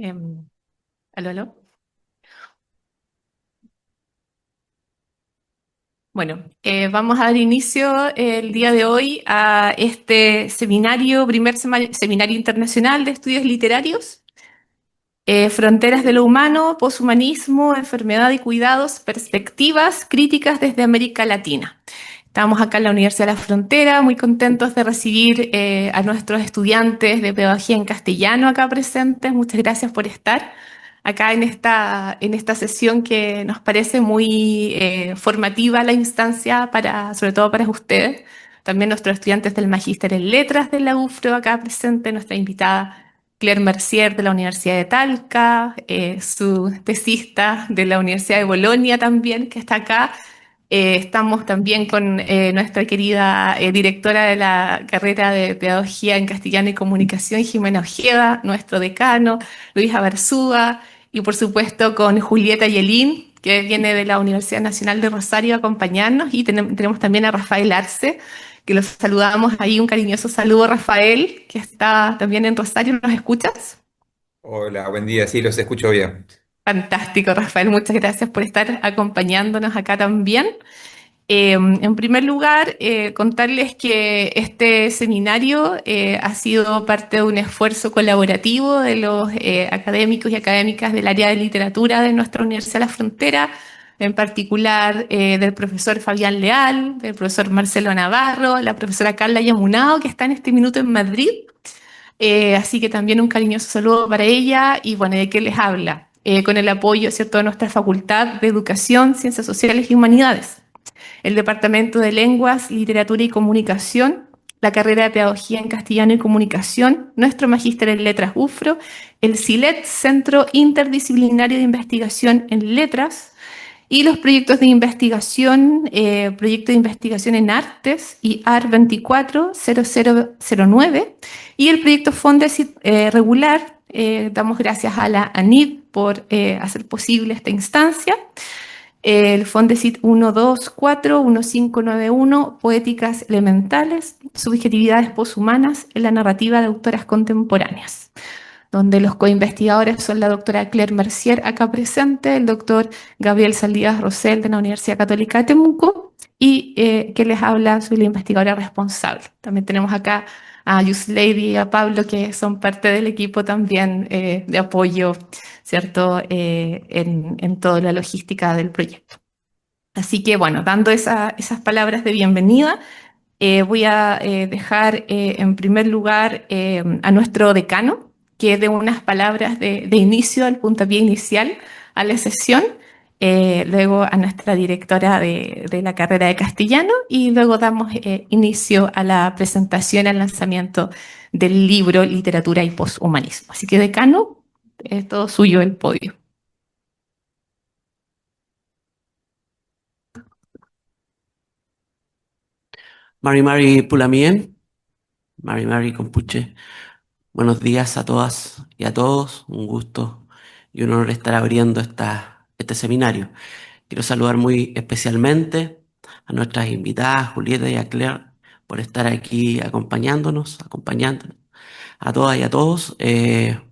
Em, Aló, aló. Bueno, vamos a dar inicio el día de hoy a este seminario, seminario internacional de estudios literarios, Fronteras de lo humano, poshumanismo, enfermedad y cuidados, perspectivas críticas desde América Latina. Estamos acá en la Universidad de la Frontera, muy contentos de recibir a nuestros estudiantes de pedagogía en castellano acá presentes. Muchas gracias por estar acá en esta sesión que nos parece muy formativa la instancia para, sobre todo para ustedes. También nuestros estudiantes del Magíster en Letras de la UFRO acá presente, nuestra invitada Claire Mercier de la Universidad de Talca, su tesista de la Universidad de Bolonia también, que está acá. Estamos también con nuestra querida directora de la carrera de Pedagogía en Castellano y Comunicación, Jimena Ojeda, nuestro decano, Luisa Barzúa, y por supuesto con Julieta Yelín, que viene de la Universidad Nacional de Rosario a acompañarnos, y tenemos también a Rafael Arce, que los saludamos ahí. Un cariñoso saludo, Rafael, que está también en Rosario. ¿Nos escuchas? Hola, buen día, sí, los escucho bien. Fantástico, Rafael. Muchas gracias por estar acompañándonos acá también. En primer lugar, contarles que este seminario ha sido parte de un esfuerzo colaborativo de los académicos y académicas del área de literatura de nuestra Universidad de la Frontera, en particular del profesor Fabián Leal, del profesor Marcelo Navarro, la profesora Carla Yamunao, que está en este minuto en Madrid. Así que también un cariñoso saludo para ella y bueno, ¿de qué les habla? Con el apoyo, ¿cierto?, de nuestra Facultad de Educación, Ciencias Sociales y Humanidades, el Departamento de Lenguas, Literatura y Comunicación, la carrera de Pedagogía en Castellano y Comunicación, nuestro Magíster en Letras UFRO, el CILET, Centro Interdisciplinario de Investigación en Letras, y los proyectos de investigación, proyecto de investigación en artes y AR 240009, y el proyecto Fondesit regular. Damos gracias a la ANID por hacer posible esta instancia. El Fondesit 1241591, Poéticas Elementales, Subjetividades Poshumanas en la narrativa de autoras contemporáneas, donde los coinvestigadores son la doctora Claire Mercier, acá presente, el doctor Gabriel Saldías Rosell de la Universidad Católica de Temuco, y que les habla, soy la investigadora responsable. También tenemos acá a Yuslady y a Pablo, que son parte del equipo también de apoyo, ¿cierto?, en toda la logística del proyecto. Así que bueno, dando esas palabras de bienvenida, voy a dejar en primer lugar a nuestro decano, que dé unas palabras de inicio, al puntapié inicial a la sesión, luego a nuestra directora de la carrera de castellano, y luego damos inicio a la presentación, al lanzamiento del libro Literatura y Poshumanismo. Así que, decano, es todo suyo el podio. Mari Mari Pulamien, Mari Mari Compuche, buenos días a todas y a todos, un gusto y un honor estar abriendo este seminario. Quiero saludar muy especialmente a nuestras invitadas, Julieta y a Claire, por estar aquí acompañándonos, a todas y a todos.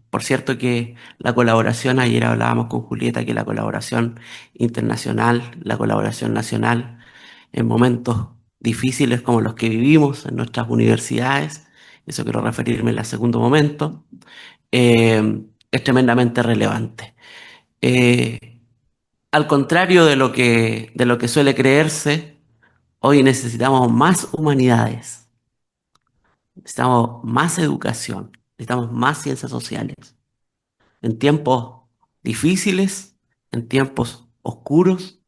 Por cierto que la colaboración, ayer hablábamos con Julieta, que la colaboración internacional, la colaboración nacional, en momentos difíciles como los que vivimos en nuestras universidades, eso quiero referirme en el segundo momento, es tremendamente relevante. Eh, Al contrario de lo que suele creerse, hoy necesitamos más humanidades, necesitamos más educación, necesitamos más ciencias sociales. En tiempos difíciles, en tiempos oscuros,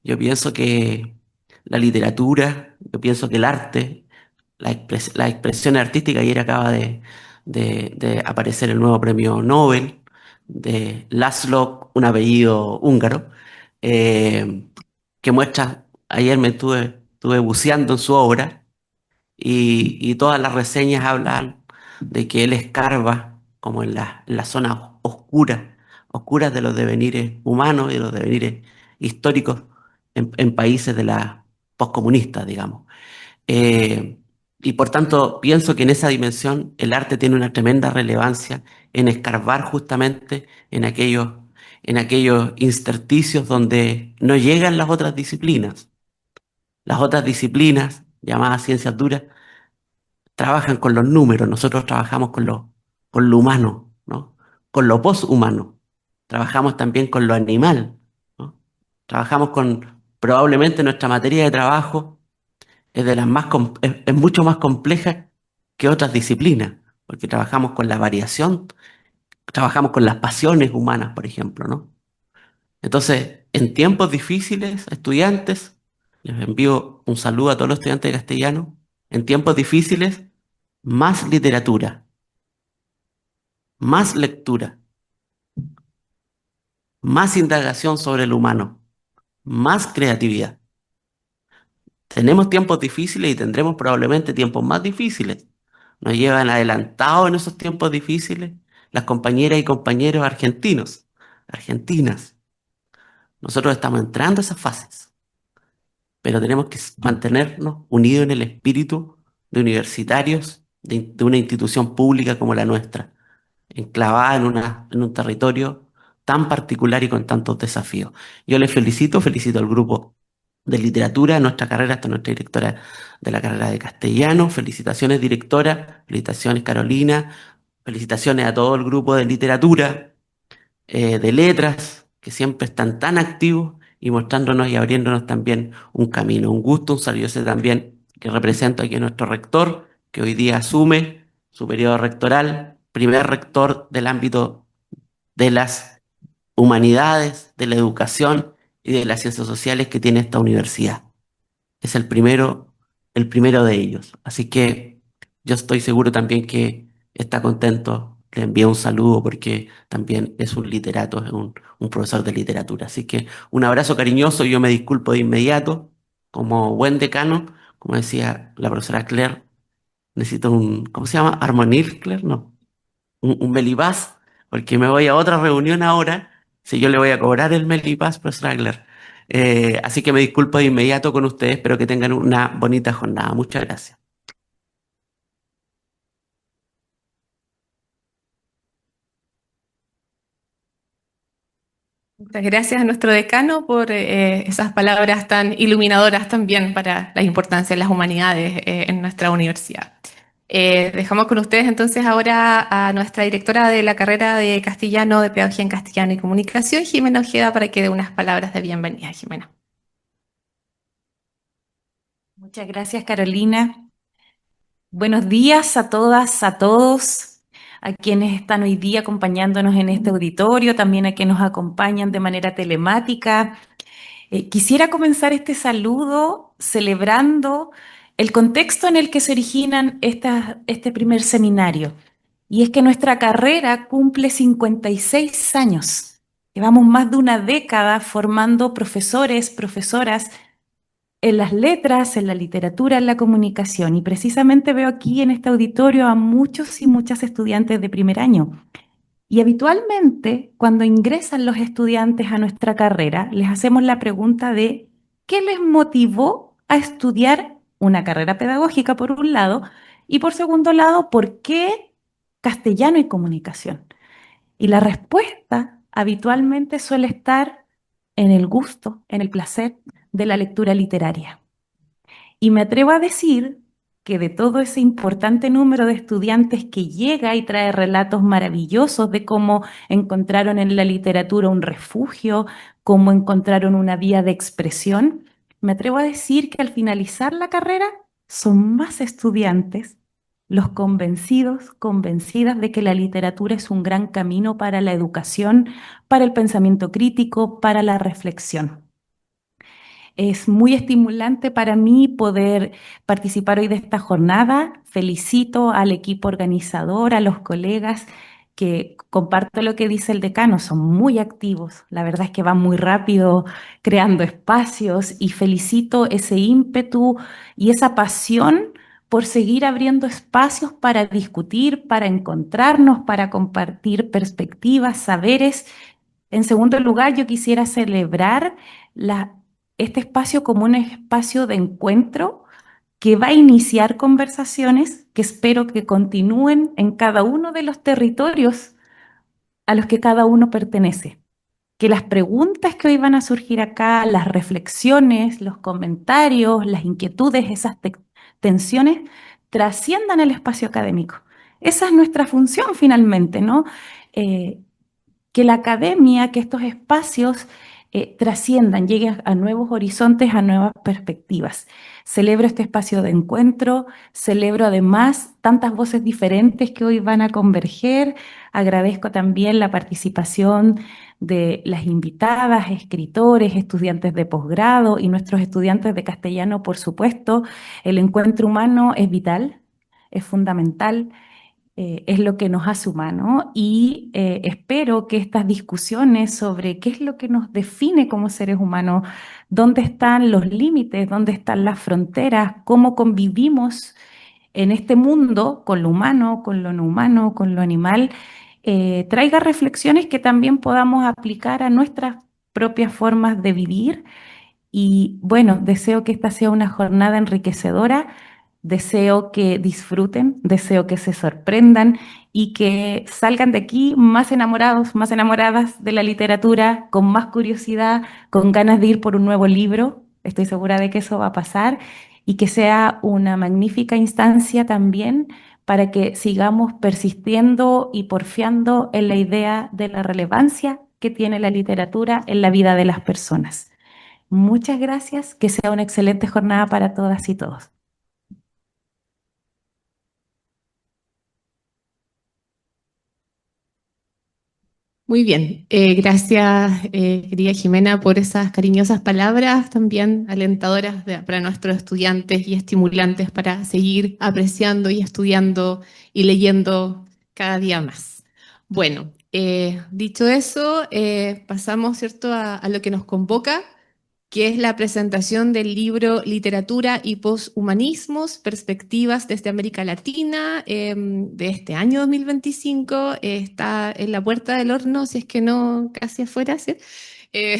yo pienso que la literatura, yo pienso que el arte, la expresión artística, ayer acaba de aparecer el nuevo premio Nobel de Laszlo, un apellido húngaro, eh, que muestra, ayer estuve buceando en su obra y todas las reseñas hablan de que él escarba como en las zonas oscuras de los devenires humanos y de los devenires históricos en países de la poscomunistas, digamos. Eh, Y por tanto, pienso que en esa dimensión el arte tiene una tremenda relevancia en escarbar justamente en aquellos intersticios donde no llegan las otras disciplinas. Las otras disciplinas, llamadas ciencias duras, trabajan con los números, nosotros trabajamos con lo humano, ¿no? Con lo poshumano. Trabajamos también con lo animal, ¿no? Trabajamos con, probablemente nuestra materia de trabajo es de las es mucho más compleja que otras disciplinas, porque trabajamos con la variación, trabajamos con las pasiones humanas, por ejemplo, ¿no? Entonces, en tiempos difíciles, estudiantes, les envío un saludo a todos los estudiantes de castellano. En tiempos difíciles, más literatura, más lectura, más indagación sobre el humano, más creatividad. Tenemos tiempos difíciles y tendremos probablemente tiempos más difíciles. Nos llevan adelantados en esos tiempos difíciles las compañeras y compañeros argentinos, argentinas. Nosotros estamos entrando a esas fases, pero tenemos que mantenernos unidos en el espíritu de universitarios de una institución pública como la nuestra, enclavada en un territorio tan particular y con tantos desafíos. Yo les felicito al grupo de literatura de nuestra carrera, hasta nuestra directora de la carrera de castellano. Felicitaciones, directora, felicitaciones, Carolina, felicitaciones a todo el grupo de literatura, de letras, que siempre están tan activos y mostrándonos y abriéndonos también un camino. Un gusto, un saludo. Yo sé también que represento aquí a nuestro rector, que hoy día asume su periodo rectoral, primer rector del ámbito de las humanidades, de la educación y de las ciencias sociales que tiene esta universidad. Es el primero de ellos. Así que yo estoy seguro también que está contento. Le envío un saludo porque también es un literato, es un profesor de literatura. Así que un abrazo cariñoso y yo me disculpo de inmediato. Como buen decano, como decía la profesora Claire, necesito un, ¿cómo se llama? ¿Armonir, Claire? No, un Melipaz, porque me voy a otra reunión ahora, si yo le voy a cobrar el Melipaz, profesor Agler. Así que me disculpo de inmediato con ustedes, espero que tengan una bonita jornada. Muchas gracias. Muchas gracias a nuestro decano por esas palabras tan iluminadoras también para la importancia de las humanidades en nuestra universidad. Dejamos con ustedes entonces ahora a nuestra directora de la carrera de castellano, de pedagogía en castellano y comunicación, Jimena Ojeda, para que dé unas palabras de bienvenida, Jimena. Muchas gracias, Carolina. Buenos días a todas, a todos, a quienes están hoy día acompañándonos en este auditorio, también a quienes nos acompañan de manera telemática. Quisiera comenzar este saludo celebrando el contexto en el que se originan este primer seminario. Y es que nuestra carrera cumple 56 años. Llevamos más de una década formando profesores, profesoras en las letras, en la literatura, en la comunicación. Y precisamente veo aquí en este auditorio a muchos y muchas estudiantes de primer año. Y habitualmente, cuando ingresan los estudiantes a nuestra carrera, les hacemos la pregunta de ¿qué les motivó a estudiar una carrera pedagógica, por un lado? Y por segundo lado, ¿por qué castellano y comunicación? Y la respuesta habitualmente suele estar en el gusto, en el placer de la lectura literaria. Y me atrevo a decir que de todo ese importante número de estudiantes que llega y trae relatos maravillosos de cómo encontraron en la literatura un refugio, cómo encontraron una vía de expresión, me atrevo a decir que al finalizar la carrera son más estudiantes los convencidos, convencidas de que la literatura es un gran camino para la educación, para el pensamiento crítico, para la reflexión. Es muy estimulante para mí poder participar hoy de esta jornada. Felicito al equipo organizador, a los colegas que comparto lo que dice el decano, son muy activos. La verdad es que van muy rápido creando espacios y felicito ese ímpetu y esa pasión por seguir abriendo espacios para discutir, para encontrarnos, para compartir perspectivas, saberes. En segundo lugar, yo quisiera celebrar este espacio como un espacio de encuentro que va a iniciar conversaciones que espero que continúen en cada uno de los territorios a los que cada uno pertenece. Que las preguntas que hoy van a surgir acá, las reflexiones, los comentarios, las inquietudes, esas tensiones, trasciendan el espacio académico. Esa es nuestra función finalmente, ¿no? Que la academia, que estos espacios trasciendan, lleguen a nuevos horizontes, a nuevas perspectivas. Celebro este espacio de encuentro, celebro además tantas voces diferentes que hoy van a converger. Agradezco también la participación de las invitadas, escritores, estudiantes de posgrado y nuestros estudiantes de castellano, por supuesto. El encuentro humano es vital, es fundamental, es lo que nos hace humanos y espero que estas discusiones sobre qué es lo que nos define como seres humanos, dónde están los límites, dónde están las fronteras, cómo convivimos en este mundo con lo humano, con lo no humano, con lo animal, traiga reflexiones que también podamos aplicar a nuestras propias formas de vivir. Y bueno, deseo que esta sea una jornada enriquecedora, deseo que disfruten, deseo que se sorprendan y que salgan de aquí más enamorados, más enamoradas de la literatura, con más curiosidad, con ganas de ir por un nuevo libro. Estoy segura de que eso va a pasar y que sea una magnífica instancia también para que sigamos persistiendo y porfiando en la idea de la relevancia que tiene la literatura en la vida de las personas. Muchas gracias, que sea una excelente jornada para todas y todos. Muy bien, gracias querida Jimena por esas cariñosas palabras, también alentadoras para nuestros estudiantes y estimulantes para seguir apreciando y estudiando y leyendo cada día más. Bueno, dicho eso, pasamos, ¿cierto?, a lo que nos convoca, que es la presentación del libro Literatura y Poshumanismos, Perspectivas desde América Latina, de este año 2025. Está en la puerta del horno, si es que no casi afuera, ¿sí? Eh,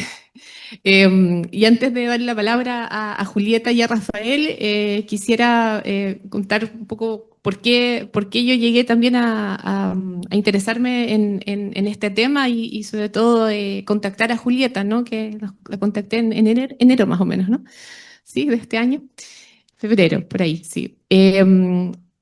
y antes de darle la palabra a Julieta y a Rafael, quisiera contar un poco por qué yo llegué también a interesarme en este tema y sobre todo contactar a Julieta, ¿no? Que la contacté en enero más o menos, ¿no? Sí, de este año. Febrero, por ahí, sí.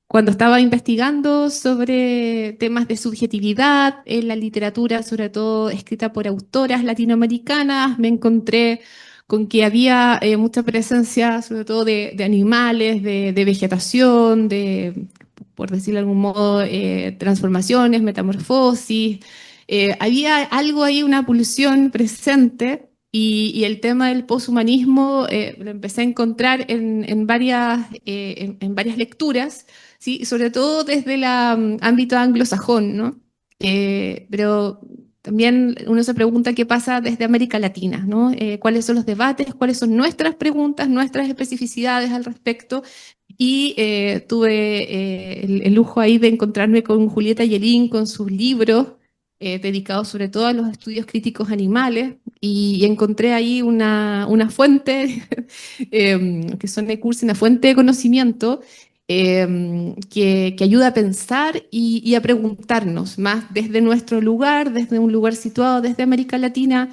Cuando estaba investigando sobre temas de subjetividad en la literatura, sobre todo escrita por autoras latinoamericanas, me encontré con que había mucha presencia, sobre todo de animales, de vegetación, de, por decirlo de algún modo, transformaciones, metamorfosis. Había algo ahí, una pulsión presente. Y el tema del poshumanismo lo empecé a encontrar en varias lecturas, ¿sí? Sobre todo desde el ámbito anglosajón, ¿no? Pero también uno se pregunta qué pasa desde América Latina, ¿no? ¿Cuáles son los debates? ¿Cuáles son nuestras preguntas, nuestras especificidades al respecto? Y tuve el lujo ahí de encontrarme con Julieta Yelin, con sus libros dedicados sobre todo a los estudios críticos animales, y encontré ahí una fuente, que son cursos, una fuente de conocimiento que ayuda a pensar y a preguntarnos más desde nuestro lugar, desde un lugar situado desde América Latina,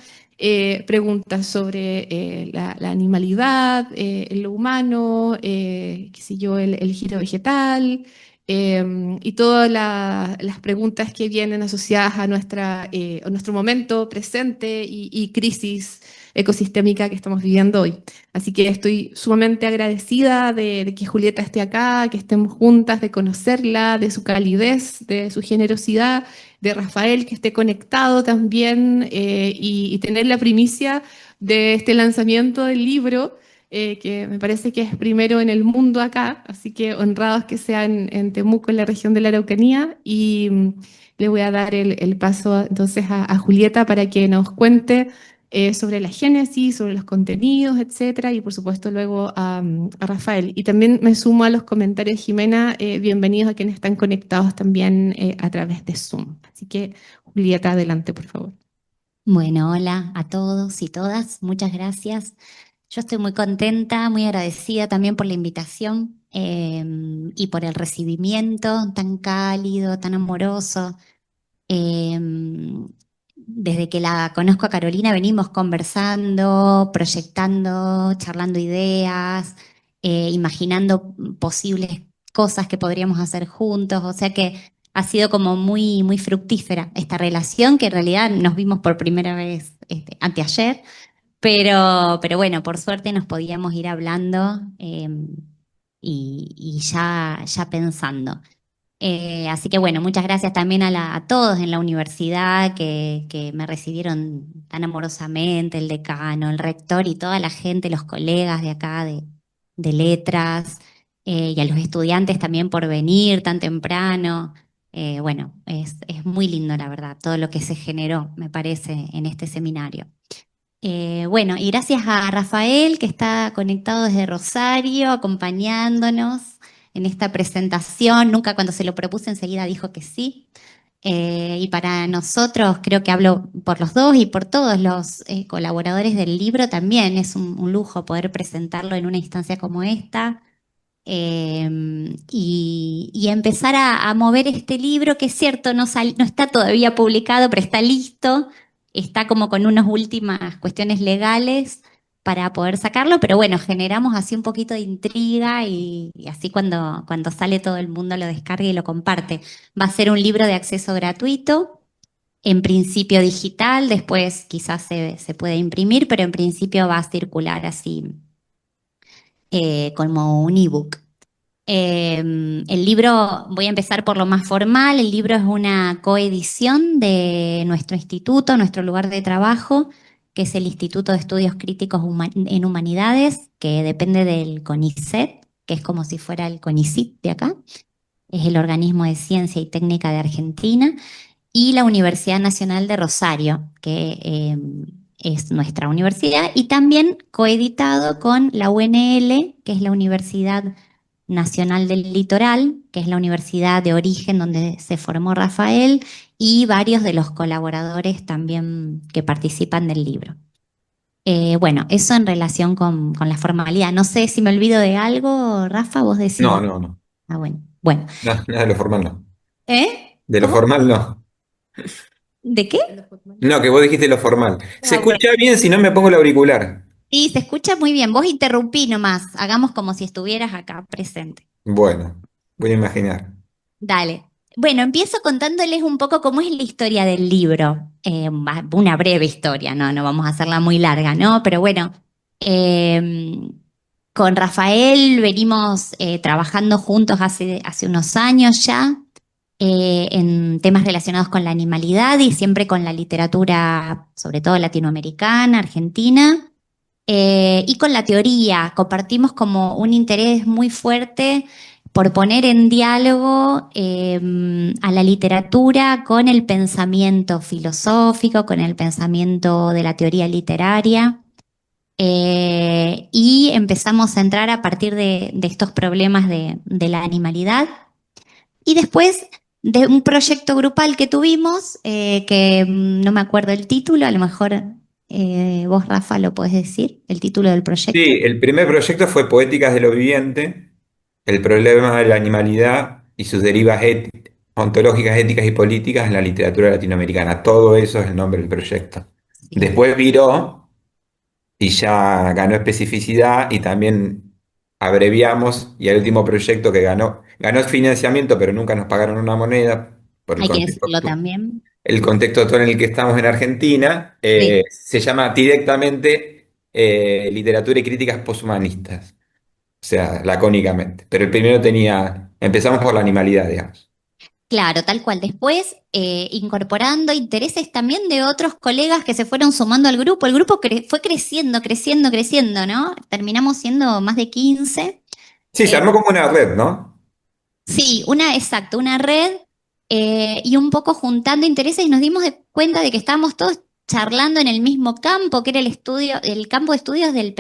preguntas sobre la animalidad, lo humano, qué sé yo, el giro vegetal, y todas las preguntas que vienen asociadas a nuestro momento presente y crisis ecosistémica que estamos viviendo hoy. Así que estoy sumamente agradecida de que Julieta esté acá, que estemos juntas, de conocerla, de su calidez, de su generosidad, de Rafael que esté conectado también, y tener la primicia de este lanzamiento del libro, que me parece que es primero en el mundo acá, así que honrados que sea en Temuco, en la región de la Araucanía, y le voy a dar el paso entonces a Julieta para que nos cuente sobre la génesis, sobre los contenidos, etcétera, y por supuesto luego a Rafael. Y también me sumo a los comentarios, Jimena, bienvenidos a quienes están conectados también a través de Zoom. Así que, Julieta, adelante, por favor. Bueno, hola a todos y todas, muchas gracias. Yo estoy muy contenta, muy agradecida también por la invitación y por el recibimiento tan cálido, tan amoroso. Eh, Desde que la conozco a Carolina venimos conversando, proyectando, charlando ideas, imaginando posibles cosas que podríamos hacer juntos. O sea que ha sido como muy, muy fructífera esta relación, que en realidad nos vimos por primera vez anteayer, pero bueno, por suerte nos podíamos ir hablando y ya pensando. Así que bueno, muchas gracias también a todos en la universidad que me recibieron tan amorosamente, el decano, el rector y toda la gente, los colegas de acá de letras, y a los estudiantes también por venir tan temprano. Bueno, es muy lindo, la verdad, todo lo que se generó, me parece, en este seminario. Bueno, y gracias a Rafael, que está conectado desde Rosario, acompañándonos en esta presentación. Nunca cuando se lo propuse enseguida dijo que sí. Y para nosotros, creo que hablo por los dos y por todos los colaboradores del libro también, es un lujo poder presentarlo en una instancia como esta. Y empezar a mover este libro, que es cierto, no está todavía publicado, pero está listo, está como con unas últimas cuestiones legales para poder sacarlo, pero bueno, generamos así un poquito de intriga y así cuando sale todo el mundo lo descarga y lo comparte. Va a ser un libro de acceso gratuito, en principio digital, después quizás se puede imprimir, pero en principio va a circular así como un ebook. El libro, voy a empezar por lo más formal, el libro es una coedición de nuestro instituto, nuestro lugar de trabajo, que es el Instituto de Estudios Críticos en Humanidades, que depende del CONICET, que es como si fuera el CONICIT de acá, es el organismo de ciencia y técnica de Argentina, y la Universidad Nacional de Rosario, que es nuestra universidad, y también coeditado con la UNL, que es la Universidad Nacional del Litoral, que es la universidad de origen donde se formó Rafael, y varios de los colaboradores también que participan del libro. Bueno, eso en relación con la formalidad. No sé si me olvido de algo, Rafa, vos No, decime. no, no. Ah, bueno. Bueno. Nada de lo formal, no. ¿Eh? De lo ¿Cómo? formal, no. ¿De qué? No, que vos dijiste lo formal. Se Ah, bueno. escucha bien si no me pongo el auricular. Sí, se escucha muy bien. Vos interrumpí nomás. Hagamos como si estuvieras acá presente. Bueno, voy a imaginar. Dale. Bueno, empiezo contándoles un poco cómo es la historia del libro. Una breve historia, no vamos a hacerla muy larga, ¿no? Pero bueno, eh, con Rafael venimos trabajando juntos hace unos años ya en temas relacionados con la animalidad y siempre con la literatura, sobre todo latinoamericana, argentina, y con la teoría. Compartimos como un interés muy fuerte por poner en diálogo a la literatura con el pensamiento filosófico, con el pensamiento de la teoría literaria. Y empezamos a entrar a partir de estos problemas de la animalidad. Y después de un proyecto grupal que tuvimos, que no me acuerdo el título, a lo mejor vos, Rafa, lo podés decir, el título del proyecto. Sí, el primer proyecto fue Poéticas de lo Viviente, el problema de la animalidad y sus derivas ontológicas, éticas y políticas en la literatura latinoamericana. Todo eso es el nombre del proyecto. Sí. Después viró y ya ganó especificidad y también abreviamos y el último proyecto que ganó financiamiento, pero nunca nos pagaron una moneda por Hay que decirlo también. el contexto actual en el que estamos en Argentina, Sí. se llama directamente Literatura y Críticas Posthumanistas, o sea, lacónicamente. Pero el primero empezamos por la animalidad, digamos. Claro, tal cual. Después, incorporando intereses también de otros colegas que se fueron sumando al grupo. El grupo fue creciendo, creciendo, creciendo, ¿no? Terminamos siendo más de 15. Sí, se Eh, armó como una red, ¿no? Sí, exacto, una red y un poco juntando intereses y nos dimos cuenta de que estábamos todos charlando en el mismo campo, que era el campo de estudios del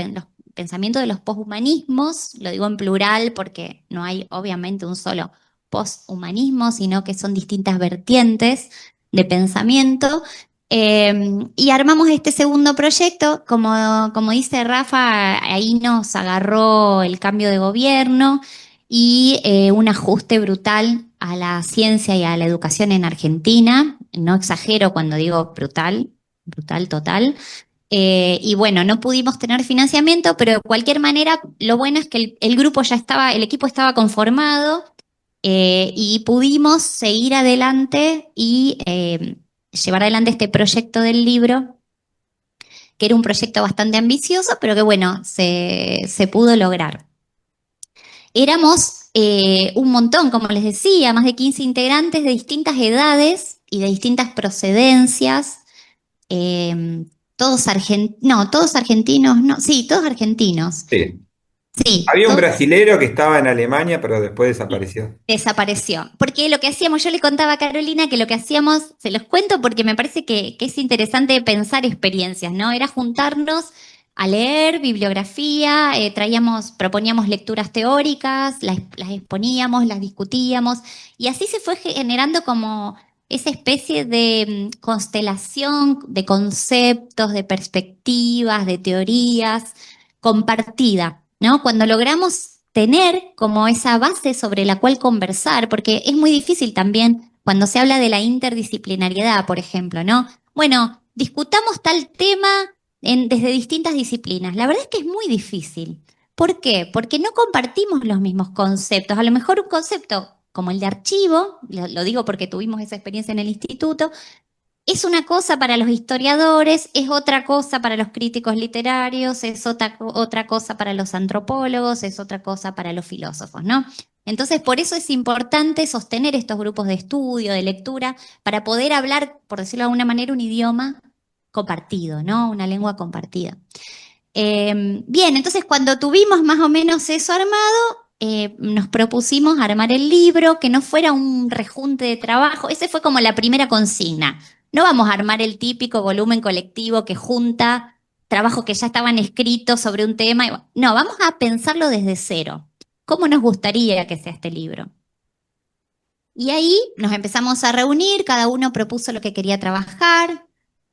pensamiento de los poshumanismos, lo digo en plural porque no hay obviamente un solo poshumanismo, sino que son distintas vertientes de pensamiento. Y armamos este segundo proyecto, como dice Rafa, ahí nos agarró el cambio de gobierno y un ajuste brutal a la ciencia y a la educación en Argentina. No exagero cuando digo brutal, brutal total. Y bueno, no pudimos tener financiamiento, pero de cualquier manera, lo bueno es que el grupo ya estaba, el equipo estaba conformado, y pudimos seguir adelante y llevar adelante este proyecto del libro, que era un proyecto bastante ambicioso, pero que bueno, se pudo lograr. Éramos un montón, como les decía, más de 15 integrantes de distintas edades y de distintas procedencias. Todos argentinos, no, sí, todos argentinos. Sí. Sí, Había un todos brasilero que estaba en Alemania, pero después desapareció. desapareció. Porque lo que hacíamos, yo le contaba a Carolina que lo que hacíamos, se los cuento porque me parece que es interesante pensar experiencias, ¿no? Era juntarnos a leer bibliografía, proponíamos lecturas teóricas, las exponíamos, las discutíamos, y así se fue generando como esa especie de constelación de conceptos, de perspectivas, de teorías compartida, ¿no? Cuando logramos tener como esa base sobre la cual conversar, porque es muy difícil también cuando se habla de la interdisciplinariedad, por ejemplo, ¿no? Bueno, discutamos tal tema desde distintas disciplinas. La verdad es que es muy difícil. ¿Por qué? Porque no compartimos los mismos conceptos. A lo mejor un concepto como el de archivo, lo digo porque tuvimos esa experiencia en el instituto, es una cosa para los historiadores, es otra cosa para los críticos literarios, es otra cosa para los antropólogos, es otra cosa para los filósofos, ¿no? Entonces, por eso es importante sostener estos grupos de estudio, de lectura, para poder hablar, por decirlo de alguna manera, un idioma compartido, ¿no? Una lengua compartida. Bien, entonces cuando tuvimos más o menos eso armado, nos propusimos armar el libro, que no fuera un rejunte de trabajo. Esa fue como la primera consigna. No vamos a armar el típico volumen colectivo que junta trabajos que ya estaban escritos sobre un tema. No, vamos a pensarlo desde cero. ¿Cómo nos gustaría que sea este libro? Y ahí nos empezamos a reunir, cada uno propuso lo que quería trabajar.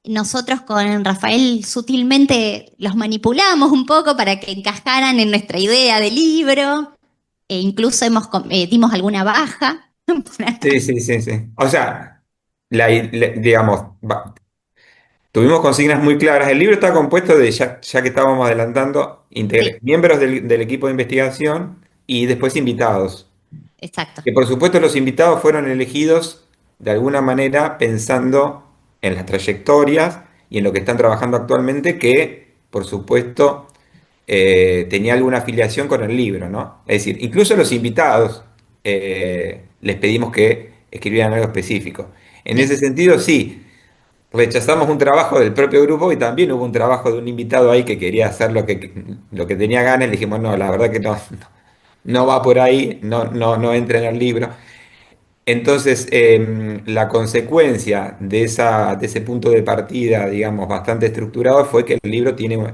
Nosotros con Rafael sutilmente los manipulamos un poco para que encajaran en nuestra idea de libro, e incluso dimos alguna baja. Sí, sí, sí, sí. O sea, digamos, tuvimos consignas muy claras. El libro está compuesto de, ya que estábamos adelantando, Sí, miembros del equipo de investigación y después invitados. exacto. Que por supuesto los invitados fueron elegidos de alguna manera pensando en las trayectorias y en lo que están trabajando actualmente, que por supuesto tenía alguna afiliación con el libro, ¿no? Es decir, incluso los invitados les pedimos que escribieran algo específico. En ese Sí, sentido, sí, rechazamos un trabajo del propio grupo y también hubo un trabajo de un invitado ahí que quería hacer lo que tenía ganas y le dijimos, no, la verdad que no, no va por ahí, no, no, no entra en el libro. Entonces, la consecuencia de ese punto de partida, digamos, bastante estructurado, fue que el libro tiene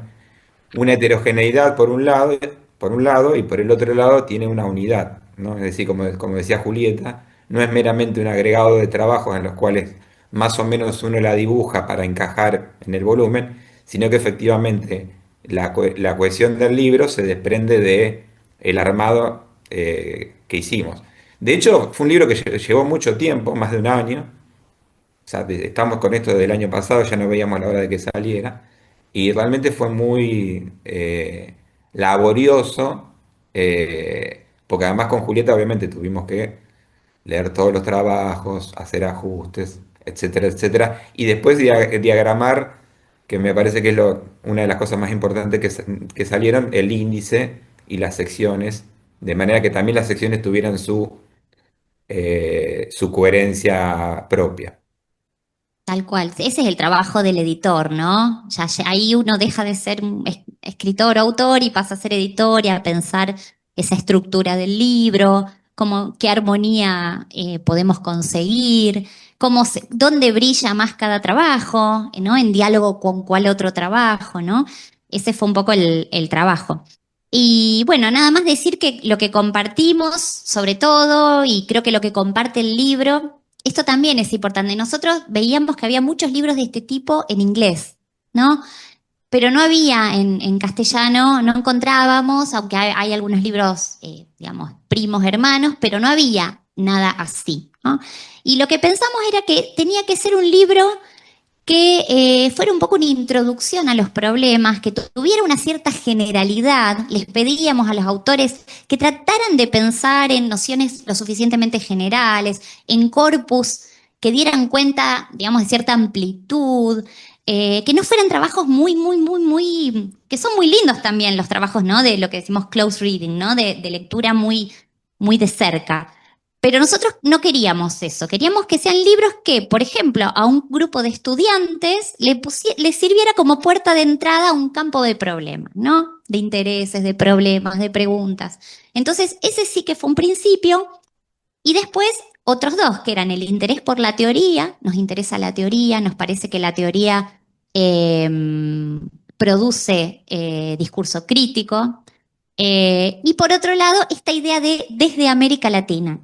una heterogeneidad por un lado, y por el otro lado tiene una unidad, ¿no? Es decir, como decía Julieta, no es meramente un agregado de trabajos en los cuales más o menos uno la dibuja para encajar en el volumen, sino que efectivamente la cohesión del libro se desprende de el armado que hicimos. De hecho, fue un libro que llevó mucho tiempo, más de un año. O sea, estamos con esto desde el año pasado, ya no veíamos la hora de que saliera. Y realmente fue muy laborioso, porque además con Julieta obviamente tuvimos que leer todos los trabajos, hacer ajustes, etcétera, etcétera. Y después diagramar, que me parece que es una de las cosas más importantes que salieron, el índice y las secciones, de manera que también las secciones tuvieran su coherencia propia. tal cual. Ese es el trabajo del editor, ¿no? Ahí uno deja de ser un escritor o autor y pasa a ser editor y a pensar esa estructura del libro, qué armonía podemos conseguir, dónde brilla más cada trabajo, ¿no? En diálogo con cuál otro trabajo, ¿no? Ese fue un poco el trabajo. Y bueno, nada más decir que lo que compartimos, sobre todo, y creo que lo que comparte el libro, esto también es importante. Nosotros veíamos que había muchos libros de este tipo en inglés, ¿no? Pero no había en castellano, no encontrábamos, aunque hay algunos libros, digamos, primos, hermanos, pero no había nada así, ¿no? Y lo que pensamos era que tenía que ser un libro que fuera un poco una introducción a los problemas, que tuviera una cierta generalidad. Les pedíamos a los autores que trataran de pensar en nociones lo suficientemente generales, en corpus que dieran cuenta, digamos, de cierta amplitud, que no fueran trabajos muy, que son muy lindos también los trabajos, ¿no? De lo que decimos close reading, ¿no? De lectura muy de cerca. Pero nosotros no queríamos eso, queríamos que sean libros que, por ejemplo, a un grupo de estudiantes le sirviera como puerta de entrada a un campo de problemas, ¿no? De intereses, de problemas, de preguntas. Entonces, ese sí que fue un principio. Y después, otros dos, que eran el interés por la teoría, nos interesa la teoría, nos parece que la teoría eh, produce discurso crítico. Y por otro lado, esta idea de desde América Latina,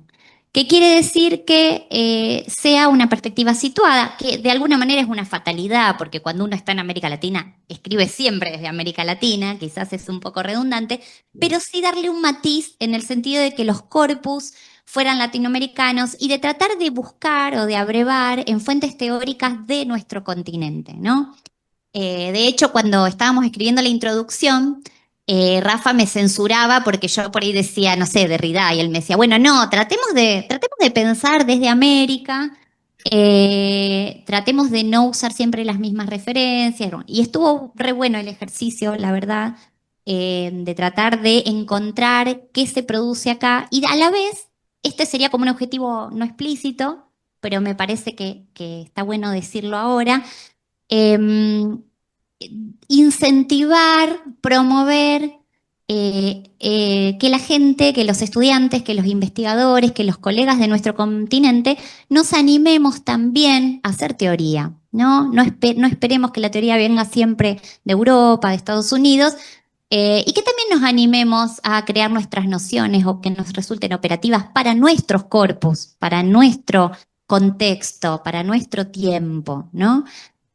que quiere decir que sea una perspectiva situada, que de alguna manera es una fatalidad, porque cuando uno está en América Latina, escribe siempre desde América Latina, quizás es un poco redundante, pero sí darle un matiz en el sentido de que los corpus fueran latinoamericanos y de tratar de buscar o de abrevar en fuentes teóricas de nuestro continente, ¿no? De hecho, cuando estábamos escribiendo la introducción, Rafa me censuraba porque yo por ahí decía, no sé, Derrida, y él me decía, bueno, no, tratemos de pensar desde América, tratemos de no usar siempre las mismas referencias, y estuvo re bueno el ejercicio, la verdad, de tratar de encontrar qué se produce acá, y a la vez, este sería como un objetivo no explícito, pero me parece que está bueno decirlo ahora, em, incentivar, promover que la gente, que los estudiantes, que los investigadores, que los colegas de nuestro continente nos animemos también a hacer teoría, ¿no? No esperemos que la teoría venga siempre de Europa, de Estados Unidos, y que también nos animemos a crear nuestras nociones o que nos resulten operativas para nuestros corpus, para nuestro contexto, para nuestro tiempo, ¿no?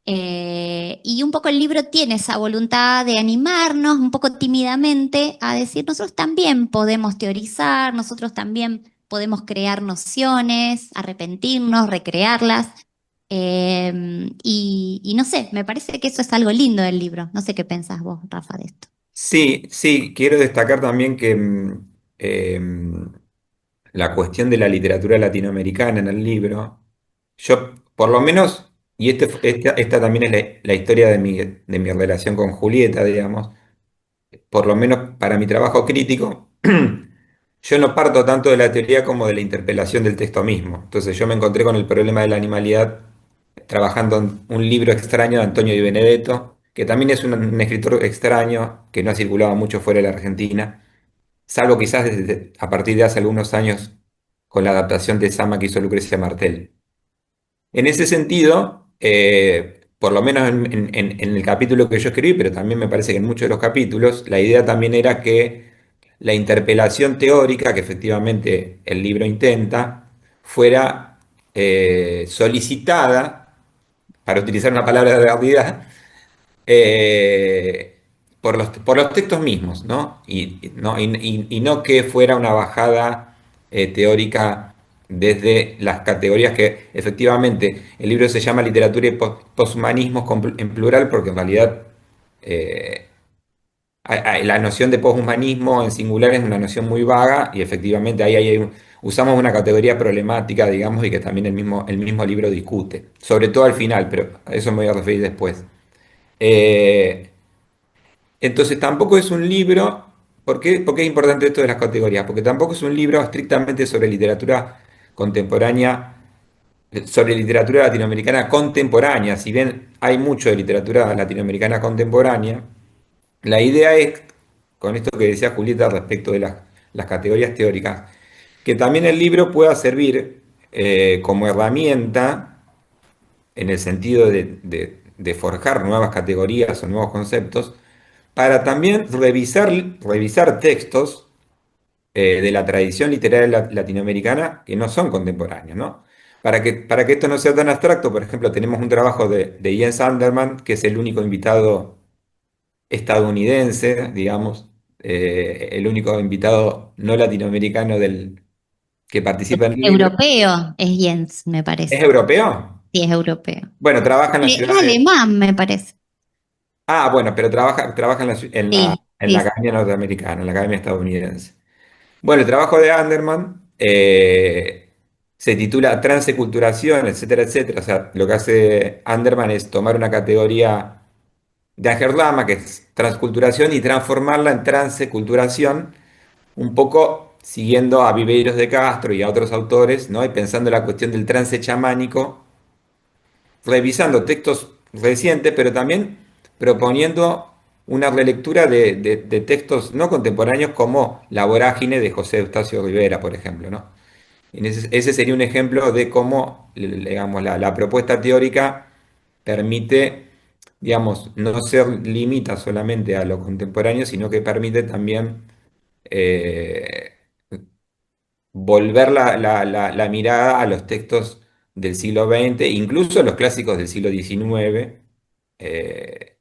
Y un poco el libro tiene esa voluntad de animarnos un poco tímidamente a decir, nosotros también podemos teorizar, nosotros también podemos crear nociones, arrepentirnos, recrearlas. Y no sé, me parece que eso es algo lindo del libro. No sé qué pensás vos, Rafa, de esto. Sí, sí, quiero destacar también que la cuestión de la literatura latinoamericana en el libro, yo por lo menos, y esta también es la historia de mi relación con Julieta, digamos, por lo menos para mi trabajo crítico, yo no parto tanto de la teoría como de la interpelación del texto mismo. Entonces yo me encontré con el problema de la animalidad trabajando en un libro extraño de Antonio Di Benedetto, que también es un escritor extraño, que no ha circulado mucho fuera de la Argentina, salvo quizás a partir de hace algunos años con la adaptación de Sama que hizo Lucrecia Martel. En ese sentido, por lo menos en el capítulo que yo escribí, pero también me parece que en muchos de los capítulos, la idea también era que la interpelación teórica, que efectivamente el libro intenta, fuera solicitada, para utilizar una palabra de realidad, eh, por los textos mismos, ¿no? Y no que fuera una bajada teórica desde las categorías que efectivamente el libro se llama Literatura y Poshumanismos en plural, porque en realidad eh, la noción de poshumanismo en singular es una noción muy vaga y efectivamente usamos una categoría problemática, digamos, y que también el mismo libro discute, sobre todo al final, pero a eso me voy a referir después. Eh, entonces tampoco es un libro, ¿por qué es importante esto de las categorías? Porque tampoco es un libro estrictamente sobre literatura contemporánea, sobre literatura latinoamericana contemporánea. Si bien hay mucho de literatura latinoamericana contemporánea, la idea es, con esto que decía Julieta respecto de las categorías teóricas, que también el libro pueda servir como herramienta en el sentido de forjar nuevas categorías o nuevos conceptos para también revisar textos de la tradición literaria latinoamericana que no son contemporáneos, ¿no? para que esto no sea tan abstracto, por ejemplo, tenemos un trabajo de Jens Anderman, que es el único invitado estadounidense, digamos, el único invitado no latinoamericano que participa en el libro. Europeo es Jens, me ¿Es parece. europeo? Sí, es europeo. Bueno, trabaja en la ciudad Es de... alemán, me parece. Ah, bueno, pero trabaja en Sí, en la sí, Academia Norteamericana, en la Academia Estadounidense. Bueno, el trabajo de Anderman se titula Transeculturación, etcétera, etcétera. O sea, lo que hace Anderman es tomar una categoría de Angerdama, que es transculturación, y transformarla en transeculturación, un poco siguiendo a Viveiros de Castro y a otros autores, ¿no? Y pensando en la cuestión del trance chamánico, revisando textos recientes, pero también proponiendo una relectura de textos no contemporáneos como La Vorágine de José Eustacio Rivera, por ejemplo, ¿no? Ese sería un ejemplo de cómo, digamos, la propuesta teórica permite, digamos, no se limita solamente a lo contemporáneo, sino que permite también eh, volver la mirada a los textos del siglo XX, incluso los clásicos del siglo XIX, eh,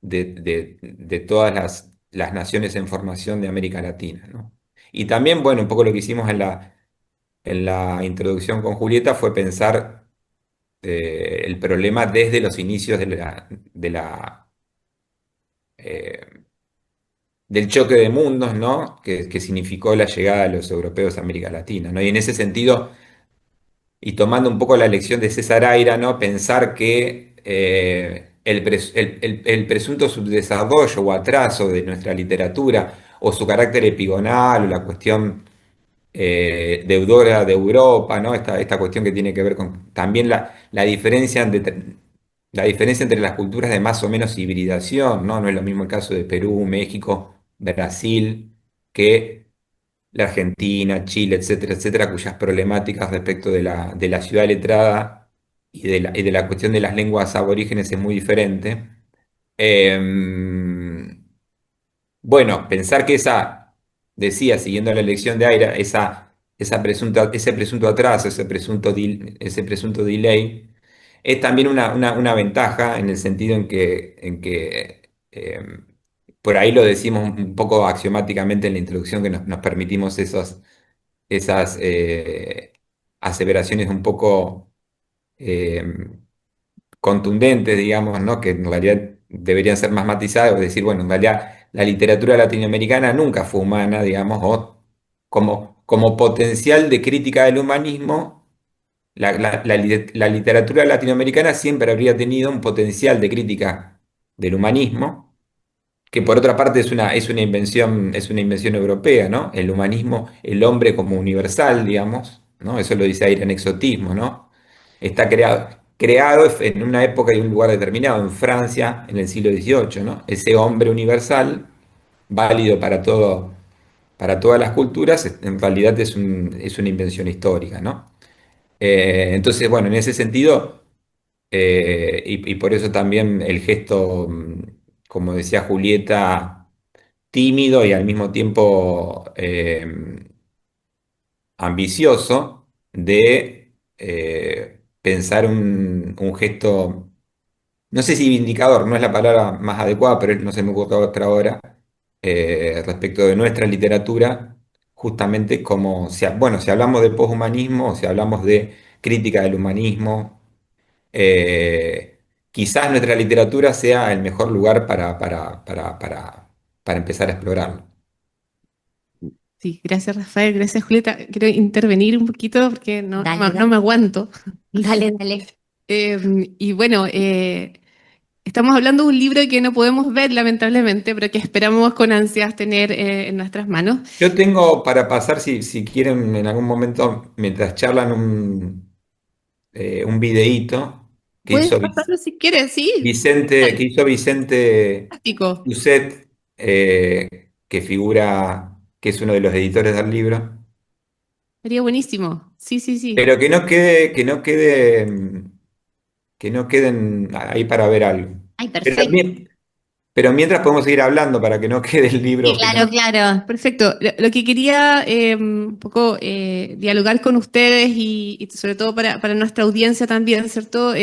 de todas las naciones en formación de América Latina, ¿no? Y también, bueno, un poco lo que hicimos en la introducción con Julieta fue pensar el problema desde los inicios eh, del choque de mundos, ¿no? Que significó la llegada de los europeos a América Latina, ¿no? Y en ese sentido, y tomando un poco la lección de César Aira, ¿no? Pensar que el presunto subdesarrollo o atraso de nuestra literatura, o su carácter epigonal, o la cuestión deudora de Europa, ¿no? Esta cuestión que tiene que ver con también la diferencia entre las culturas de más o menos hibridación, ¿no? No es lo mismo el caso de Perú, México, Brasil, que la Argentina, Chile, etcétera, etcétera, cuyas problemáticas respecto de la ciudad letrada y de la cuestión de las lenguas aborígenes es muy diferente. Em, bueno, pensar que decía, siguiendo la elección de Aira, ese presunto atraso, ese presunto delay, es también una ventaja en el sentido en que por ahí lo decimos un poco axiomáticamente en la introducción, que nos permitimos esas aseveraciones un poco eh, contundentes, digamos, ¿no? Que en realidad deberían ser más matizadas, es decir, bueno, en realidad la literatura latinoamericana nunca fue humana, digamos, o como potencial de crítica del humanismo, la literatura latinoamericana siempre habría tenido un potencial de crítica del humanismo, que por otra parte es una invención europea, ¿no? El humanismo, el hombre como universal, digamos, ¿no? Eso lo dice Aira en Exotismo, ¿no? Está creado en una época y un lugar determinado, en Francia, en el siglo XVIII, ¿no? Ese hombre universal, válido para todas las culturas, en realidad es una invención histórica, ¿no? Entonces, bueno, en ese sentido, y por eso también el gesto, como decía Julieta, tímido y al mismo tiempo ambicioso de pensar un gesto, no sé si vindicador, no es la palabra más adecuada, pero no se me ocurre otra ahora, respecto de nuestra literatura, justamente como, bueno, si hablamos de poshumanismo, o si hablamos de crítica del humanismo, quizás nuestra literatura sea el mejor lugar para empezar a explorarlo. Sí, gracias Rafael, gracias Julieta. Quiero intervenir un poquito porque Dale, no me aguanto. dale, dale. Y bueno, estamos hablando de un libro que no podemos ver lamentablemente, pero que esperamos con ansias tener en nuestras manos. Yo tengo para pasar, si quieren en algún momento, mientras charlan, un videíto que Puedes hizo pasarlo si quieres, sí. Que hizo Vicente Fantástico. Uset, que figura, que es uno de los editores del libro, Sería buenísimo. Sí, sí, sí. pero que no queden ahí para ver algo. Ay, Pero perfecto. también, Pero mientras podemos seguir hablando para que no quede el libro Sí, que claro, no. claro. Perfecto. Lo que quería un poco dialogar con ustedes y sobre todo para nuestra audiencia también, ¿cierto?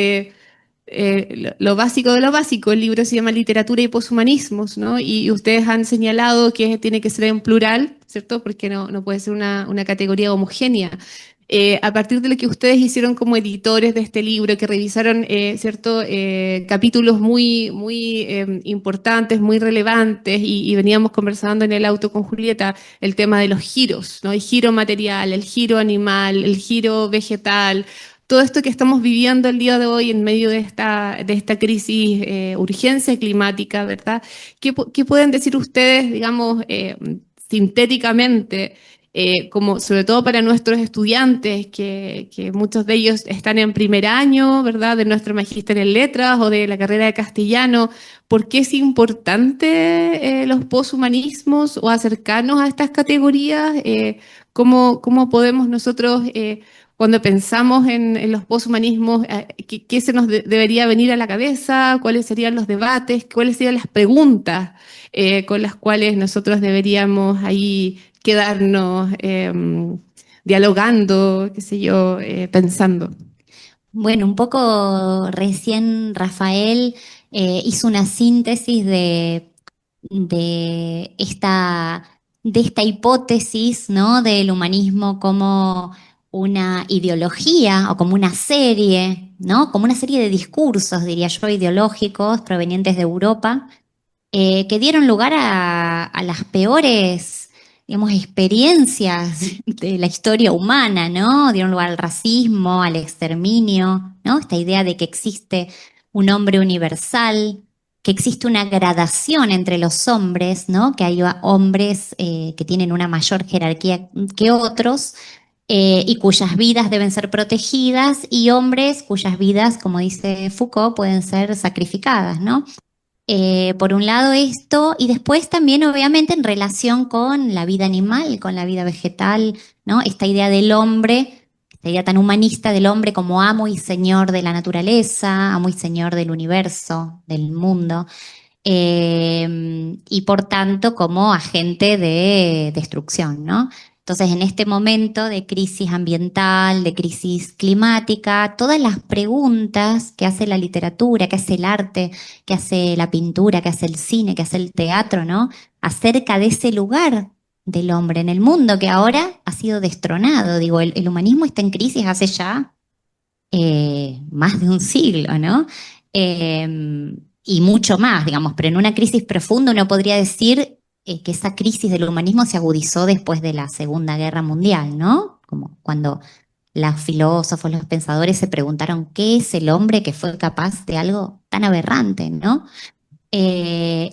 Lo básico de lo básico, el libro se llama Literatura y Poshumanismos, ¿no? Y ustedes han señalado que tiene que ser en plural, ¿cierto? Porque no puede ser una categoría homogénea. A partir de lo que ustedes hicieron como editores de este libro, que revisaron, ¿cierto? Capítulos muy importantes, muy relevantes, y veníamos conversando en el auto con Julieta el tema de los giros, ¿no? El giro material, el giro animal, el giro vegetal, todo esto que estamos viviendo el día de hoy en medio de esta crisis, urgencia climática, ¿verdad? ¿Qué pueden decir ustedes, digamos, sintéticamente, como sobre todo para nuestros estudiantes, que muchos de ellos están en primer año, ¿verdad? De nuestro magíster en letras o de la carrera de castellano? ¿Por qué es importante los poshumanismos o acercarnos a estas categorías? ¿Cómo podemos nosotros cuando pensamos en los poshumanismos, qué se nos debería venir a la cabeza? ¿Cuáles serían los debates? ¿Cuáles serían las preguntas con las cuales nosotros deberíamos ahí quedarnos dialogando, qué sé yo, pensando? Bueno, un poco recién Rafael hizo una síntesis de de esta hipótesis, ¿no? Del humanismo como una ideología o como una serie, ¿no? Como una serie de discursos, diría yo, ideológicos provenientes de Europa, que dieron lugar a las peores, digamos, experiencias de la historia humana, ¿no? Dieron lugar al racismo, al exterminio, ¿no? Esta idea de que existe un hombre universal, que existe una gradación entre los hombres, ¿no? Que hay hombres que tienen una mayor jerarquía que otros. Y cuyas vidas deben ser protegidas, y hombres cuyas vidas, como dice Foucault, pueden ser sacrificadas, ¿no? Por un lado esto, y después también obviamente en relación con la vida animal, con la vida vegetal, ¿no? Esta idea del hombre, esta idea tan humanista del hombre como amo y señor de la naturaleza, amo y señor del universo, del mundo, y por tanto como agente de destrucción, ¿no? Entonces, en este momento de crisis ambiental, de crisis climática, todas las preguntas que hace la literatura, que hace el arte, que hace la pintura, que hace el cine, que hace el teatro, ¿no? Acerca de ese lugar del hombre en el mundo que ahora ha sido destronado. Digo, el humanismo está en crisis hace ya más de un siglo, ¿no? Y mucho más, digamos, pero en una crisis profunda uno podría decir que esa crisis del humanismo se agudizó después de la Segunda Guerra Mundial, ¿no? Como cuando los filósofos, los pensadores se preguntaron qué es el hombre que fue capaz de algo tan aberrante, ¿no?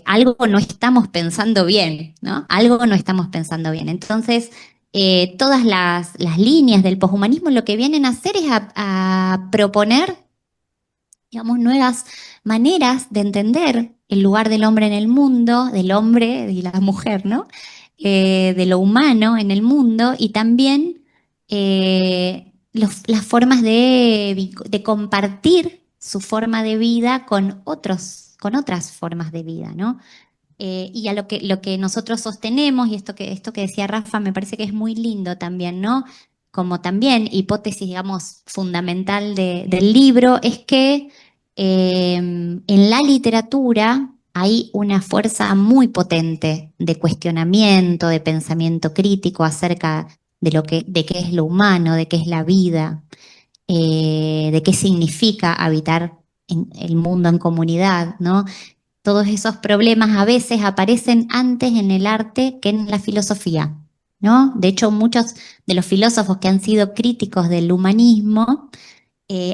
Algo no estamos pensando bien, ¿no? Algo no estamos pensando bien. Entonces, todas las líneas del poshumanismo lo que vienen a hacer es a proponer, digamos, nuevas maneras de entender el lugar del hombre en el mundo, del hombre y la mujer, ¿no? De lo humano en el mundo, y también las formas de compartir su forma de vida con con otras formas de vida, ¿no? Y a lo que nosotros sostenemos, y esto que decía Rafa me parece que es muy lindo también, ¿no? Como también hipótesis, digamos, fundamental del libro, es que en la literatura hay una fuerza muy potente de cuestionamiento, de pensamiento crítico acerca de de qué es lo humano, de qué es la vida, de qué significa habitar en el mundo en comunidad, ¿no? Todos esos problemas a veces aparecen antes en el arte que en la filosofía, ¿no? De hecho, muchos de los filósofos que han sido críticos del humanismo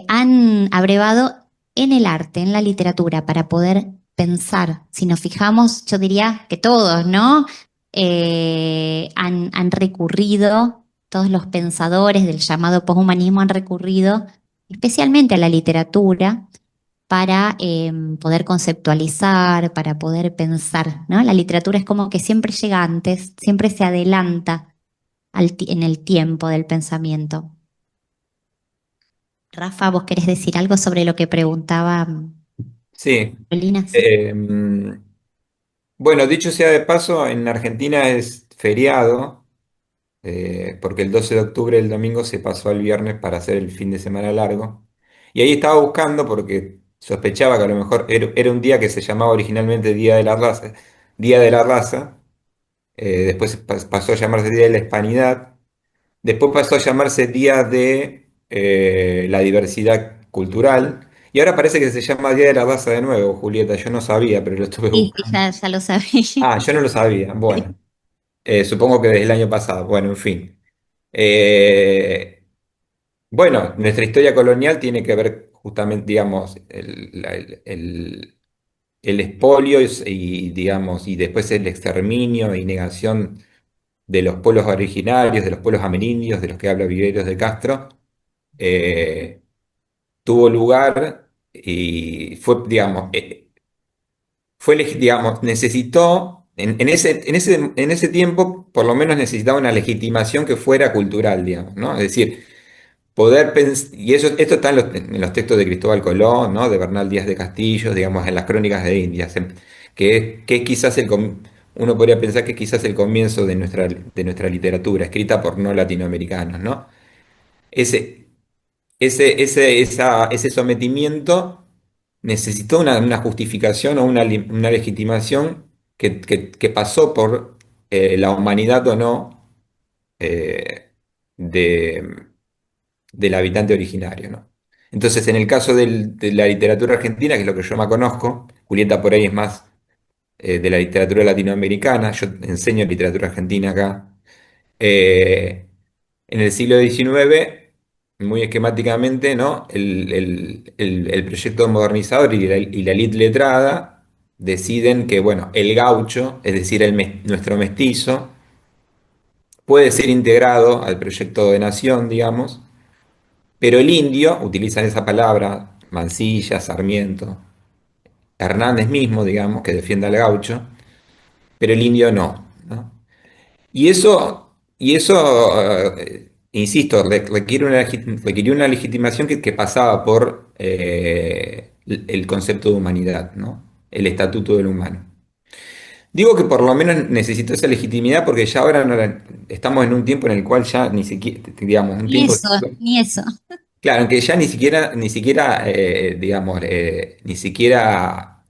han abrevado en el arte, en la literatura, para poder pensar. Si nos fijamos, yo diría que todos, ¿no? Han recurrido, todos los pensadores del llamado poshumanismo han recurrido especialmente a la literatura para poder conceptualizar, para poder pensar, ¿no? La literatura es como que siempre llega antes, siempre se adelanta en el tiempo del pensamiento. Rafa, ¿vos querés decir algo sobre lo que preguntaba Sí. Carolina? Sí. Bueno, dicho sea de paso, en Argentina es feriado, porque el 12 de octubre, el domingo, se pasó al viernes para hacer el fin de semana largo. Y ahí estaba buscando porque sospechaba que a lo mejor era un día que se llamaba originalmente Día de la Raza, Día de la Raza, después pasó a llamarse Día de la Hispanidad, después pasó a llamarse Día de la Diversidad Cultural, y ahora parece que se llama Día de la Raza de nuevo, Julieta. Yo no sabía, pero lo estuve Sí, sí, buscando. ya lo sabía. Ah, yo no lo sabía. Bueno, supongo que desde el año pasado. Bueno, en fin. Eh, bueno, nuestra historia colonial tiene que ver justamente, digamos, el expolio digamos, y después el exterminio y negación de los pueblos originarios, de los pueblos amerindios, de los que habla Viveros de Castro, eh, tuvo lugar y fue, digamos, digamos, necesitó, en ese tiempo, por lo menos necesitaba una legitimación que fuera cultural, digamos, ¿no? Es decir, poder pensar, y esto está en los textos de Cristóbal Colón, ¿no? De Bernal Díaz de Castillo, digamos, en las crónicas de Indias, que es quizás uno podría pensar que es quizás el comienzo de nuestra literatura, escrita por no latinoamericanos, ¿no? Ese, ese sometimiento necesitó una justificación o una legitimación que pasó por la humanidad o no eh, de, del habitante originario, ¿no? Entonces, en el caso de la literatura argentina, que es lo que yo más conozco, Julieta por ahí es más de la literatura latinoamericana, yo enseño literatura argentina acá. eh, en el siglo XIX, muy esquemáticamente, ¿no? El proyecto modernizador y la élite letrada deciden que, bueno, el gaucho, es decir, nuestro mestizo, puede ser integrado al proyecto de nación, digamos, pero el indio, utilizan esa palabra, Mansilla, Sarmiento, Hernández mismo, digamos, que defiende al gaucho, pero el indio no, ¿no? Y eso, insisto, requirió una legitimación que pasaba por el concepto de humanidad, ¿no? El estatuto del humano. Digo que por lo menos necesitó esa legitimidad porque ya ahora estamos en un tiempo en el cual ya ni siquiera, digamos, un Ni tiempo. eso, ni eso. Claro, que ya ni siquiera, digamos, ni siquiera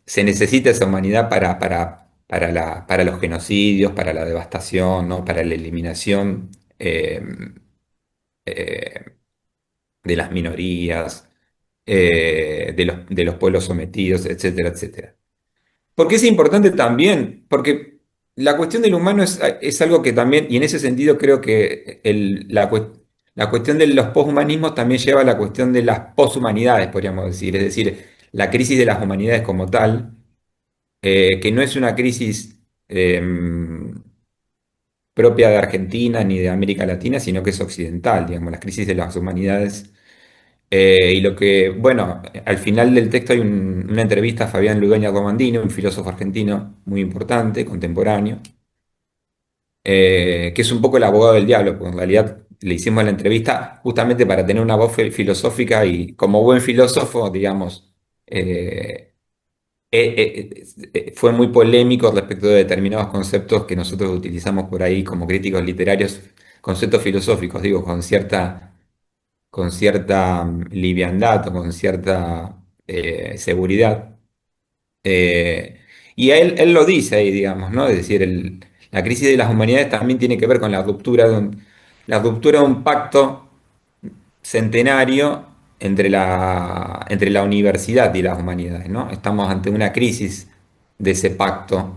se necesita esa humanidad para los genocidios, para la devastación, ¿no? Para la eliminación eh, de las minorías, de los pueblos sometidos, etcétera, etcétera. Porque es importante también, porque la cuestión del humano es algo que también, y en ese sentido creo que la cuestión de los poshumanismos también lleva a la cuestión de las poshumanidades, podríamos decir, es decir, la crisis de las humanidades como tal, que no es una crisis propia de Argentina ni de América Latina, sino que es occidental, digamos, la crisis de las humanidades. Y lo que, bueno, al final del texto hay una entrevista a Fabián Ludueña Romandini, un filósofo argentino muy importante, contemporáneo, que es un poco el abogado del diablo, porque en realidad le hicimos la entrevista justamente para tener una voz filosófica y como buen filósofo, digamos, eh, fue muy polémico respecto de determinados conceptos que nosotros utilizamos por ahí como críticos literarios, conceptos filosóficos, digo, con cierta liviandad o con cierta seguridad. Eh, y él lo dice ahí, digamos, ¿no? Es decir, la crisis de las humanidades también tiene que ver con la ruptura de un pacto centenario entre la universidad y las humanidades, ¿no? Estamos ante una crisis de ese pacto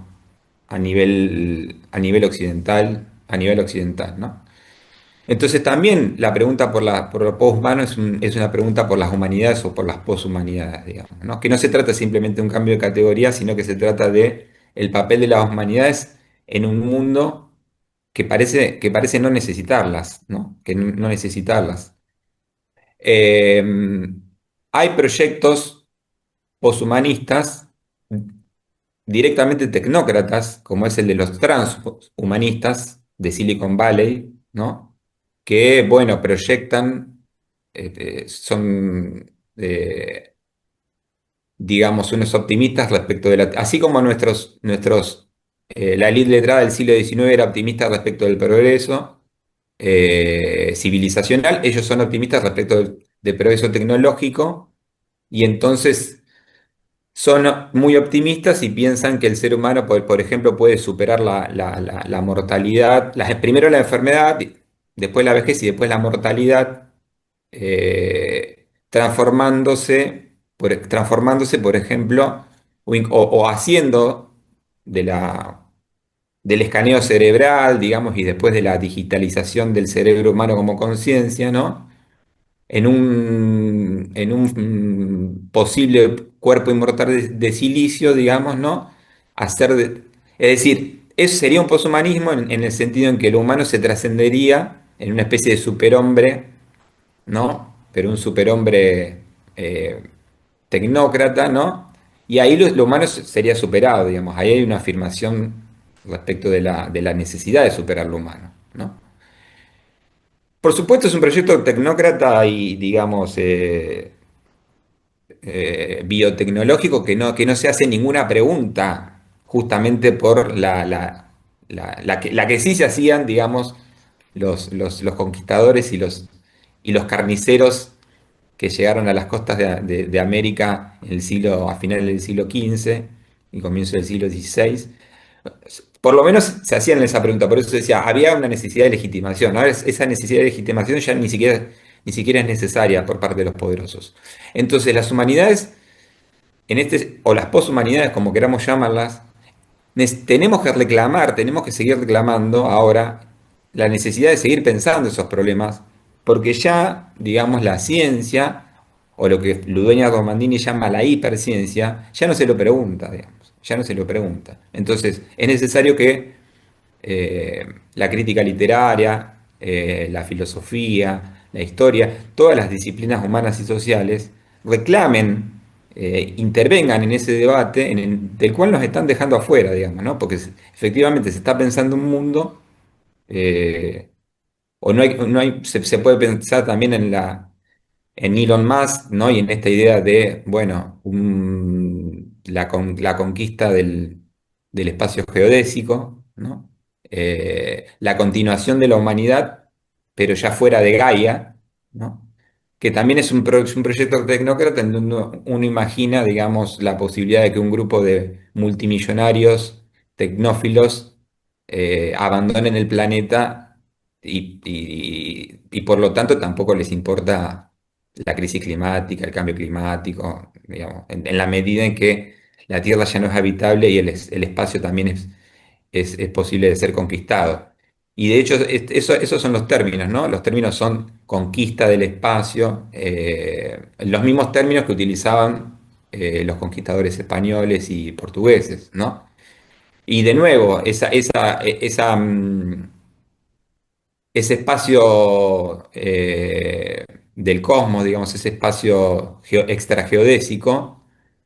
a nivel occidental, ¿no? Entonces también la pregunta por lo poshumano es una pregunta por las humanidades o por las poshumanidades, digamos, ¿no? Que no se trata simplemente de un cambio de categoría, sino que se trata de el papel de las humanidades en un mundo que parece no necesitarlas, ¿no? Que no necesitarlas. Eh, Hay proyectos poshumanistas directamente tecnócratas, como es el de los transhumanistas de Silicon Valley, ¿no? Que, bueno, proyectan, son digamos, unos optimistas respecto de así como la élite letrada del siglo XIX era optimista respecto del progreso civilizacional, ellos son optimistas respecto del progreso tecnológico, y entonces son muy optimistas y piensan que el ser humano, por ejemplo, puede superar la mortalidad, primero la enfermedad, después la vejez y después la mortalidad, transformándose, por ejemplo, o haciendo del escaneo cerebral, digamos, y después de la digitalización del cerebro humano como conciencia, ¿no? En un posible cuerpo inmortal de silicio, digamos, ¿no? Es decir, eso sería un poshumanismo en el sentido en que lo humano se trascendería en una especie de superhombre, ¿no? Pero un superhombre eh, tecnócrata, ¿no? Y ahí lo humano sería superado, digamos. Ahí hay una afirmación respecto de la necesidad de superar lo humano, ¿no? Por supuesto, es un proyecto tecnócrata y, digamos, biotecnológico que no se hace ninguna pregunta, justamente por la que sí se hacían, digamos, los conquistadores y los carniceros que llegaron a las costas de América a finales del siglo XV y comienzo del siglo XVI. Por lo menos se hacían esa pregunta, por eso decía, había una necesidad de legitimación. Ahora esa necesidad de legitimación ya ni siquiera es necesaria por parte de los poderosos. Entonces, las humanidades, o las poshumanidades, como queramos llamarlas, tenemos que reclamar, tenemos que seguir reclamando ahora la necesidad de seguir pensando esos problemas, porque ya, digamos, la ciencia, o lo que Ludueña Romandini llama la hiperciencia, ya no se lo pregunta, digamos, ya no se lo pregunta. Entonces, es necesario que la crítica literaria, la filosofía, la historia, todas las disciplinas humanas y sociales reclamen, intervengan en ese debate del cual nos están dejando afuera, digamos, ¿no? Porque efectivamente se está pensando un mundo, eh, o se puede pensar también en Elon Musk, ¿no? Y en esta idea de, bueno, la conquista del espacio geodésico, ¿no? La continuación de la humanidad, pero ya fuera de Gaia, ¿no? Que también es un proyecto tecnócrata en donde uno imagina, digamos, la posibilidad de que un grupo de multimillonarios tecnófilos abandonen el planeta y por lo tanto tampoco les importa la crisis climática, el cambio climático, digamos, en la medida en que la Tierra ya no es habitable y el espacio también es posible de ser conquistado. Y de hecho, esos son los términos, ¿no? Los términos son conquista del espacio, los mismos términos que utilizaban los conquistadores españoles y portugueses, ¿no? Y de nuevo, ese espacio del cosmos, digamos, ese espacio extrageodésico,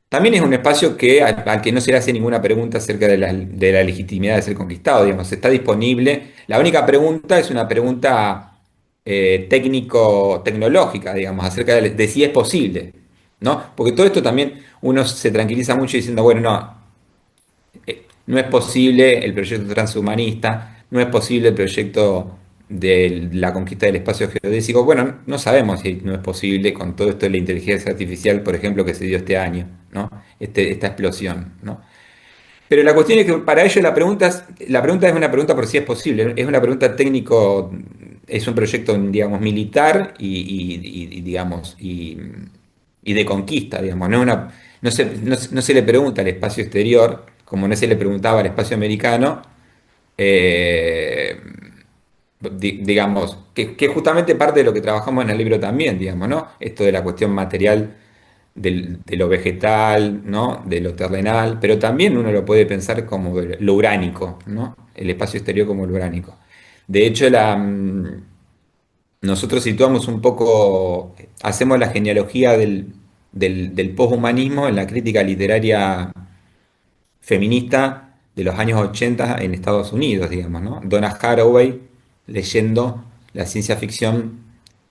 también es un espacio al que no se le hace ninguna pregunta acerca de la legitimidad de ser conquistado, digamos, está disponible. La única pregunta es una pregunta técnico-tecnológica, digamos, acerca de si es posible, ¿no? Porque todo esto también uno se tranquiliza mucho diciendo, bueno, no, no es posible el proyecto transhumanista, no es posible el proyecto de la conquista del espacio geodésico. Bueno, no sabemos si no es posible con todo esto de la inteligencia artificial, por ejemplo, que se dio este año, ¿no? Esta explosión, ¿no? Pero la cuestión es que para ellos la pregunta es una pregunta por si es posible, es una pregunta técnico, es un proyecto, digamos, militar digamos, y de conquista, digamos, no se le pregunta al espacio exterior, como no se le preguntaba al espacio americano, eh, digamos, que es justamente parte de lo que trabajamos en el libro también, digamos, ¿no? Esto de la cuestión material de lo vegetal, ¿no? De lo terrenal, pero también uno lo puede pensar como lo uránico, ¿no? El espacio exterior como lo uránico. De hecho, nosotros situamos un poco, hacemos la genealogía del poshumanismo en la crítica literaria feminista de los años 80 en Estados Unidos, digamos, ¿no? Donna Haraway leyendo la ciencia ficción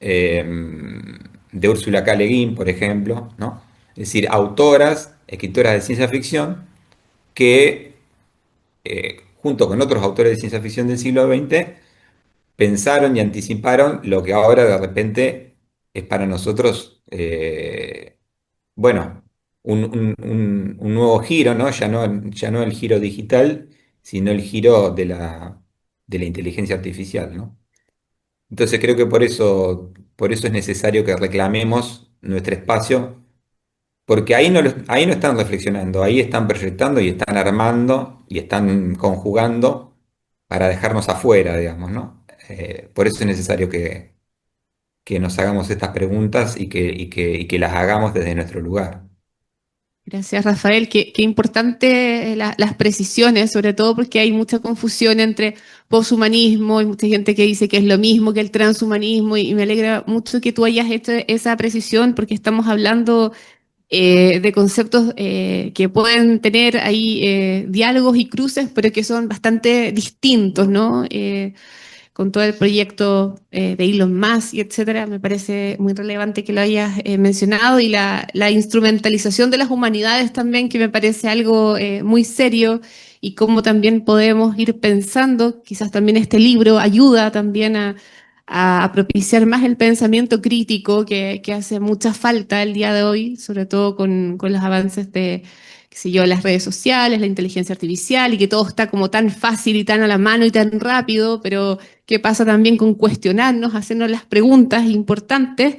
de Ursula K. Le Guin, por ejemplo, ¿no? decir, autoras, escritoras de ciencia ficción, que junto con otros autores de ciencia ficción del siglo XX, pensaron y anticiparon lo que ahora de repente es para nosotros, bueno, un nuevo giro, ¿no? Ya no el giro digital, sino el giro de la inteligencia artificial, ¿no? Entonces creo que por eso es necesario que reclamemos nuestro espacio, porque ahí no están reflexionando, ahí están proyectando y están armando y están conjugando para dejarnos afuera, digamos, ¿no? Por eso es necesario que nos hagamos estas preguntas y que las hagamos desde nuestro lugar. Gracias, Rafael. Qué importante las precisiones, sobre todo porque hay mucha confusión entre poshumanismo y mucha gente que dice que es lo mismo que el transhumanismo y me alegra mucho que tú hayas hecho esa precisión porque estamos hablando de conceptos que pueden tener ahí diálogos y cruces, pero que son bastante distintos, ¿no? Con todo el proyecto de Elon Musk y etcétera, me parece muy relevante que lo hayas mencionado y la instrumentalización de las humanidades también, que me parece algo muy serio y cómo también podemos ir pensando, quizás también este libro ayuda también a propiciar más el pensamiento crítico que hace mucha falta el día de hoy, sobre todo con los avances de, qué sé yo, las redes sociales, la inteligencia artificial y que todo está como tan fácil y tan a la mano y tan rápido, pero qué pasa también con cuestionarnos, hacernos las preguntas importantes.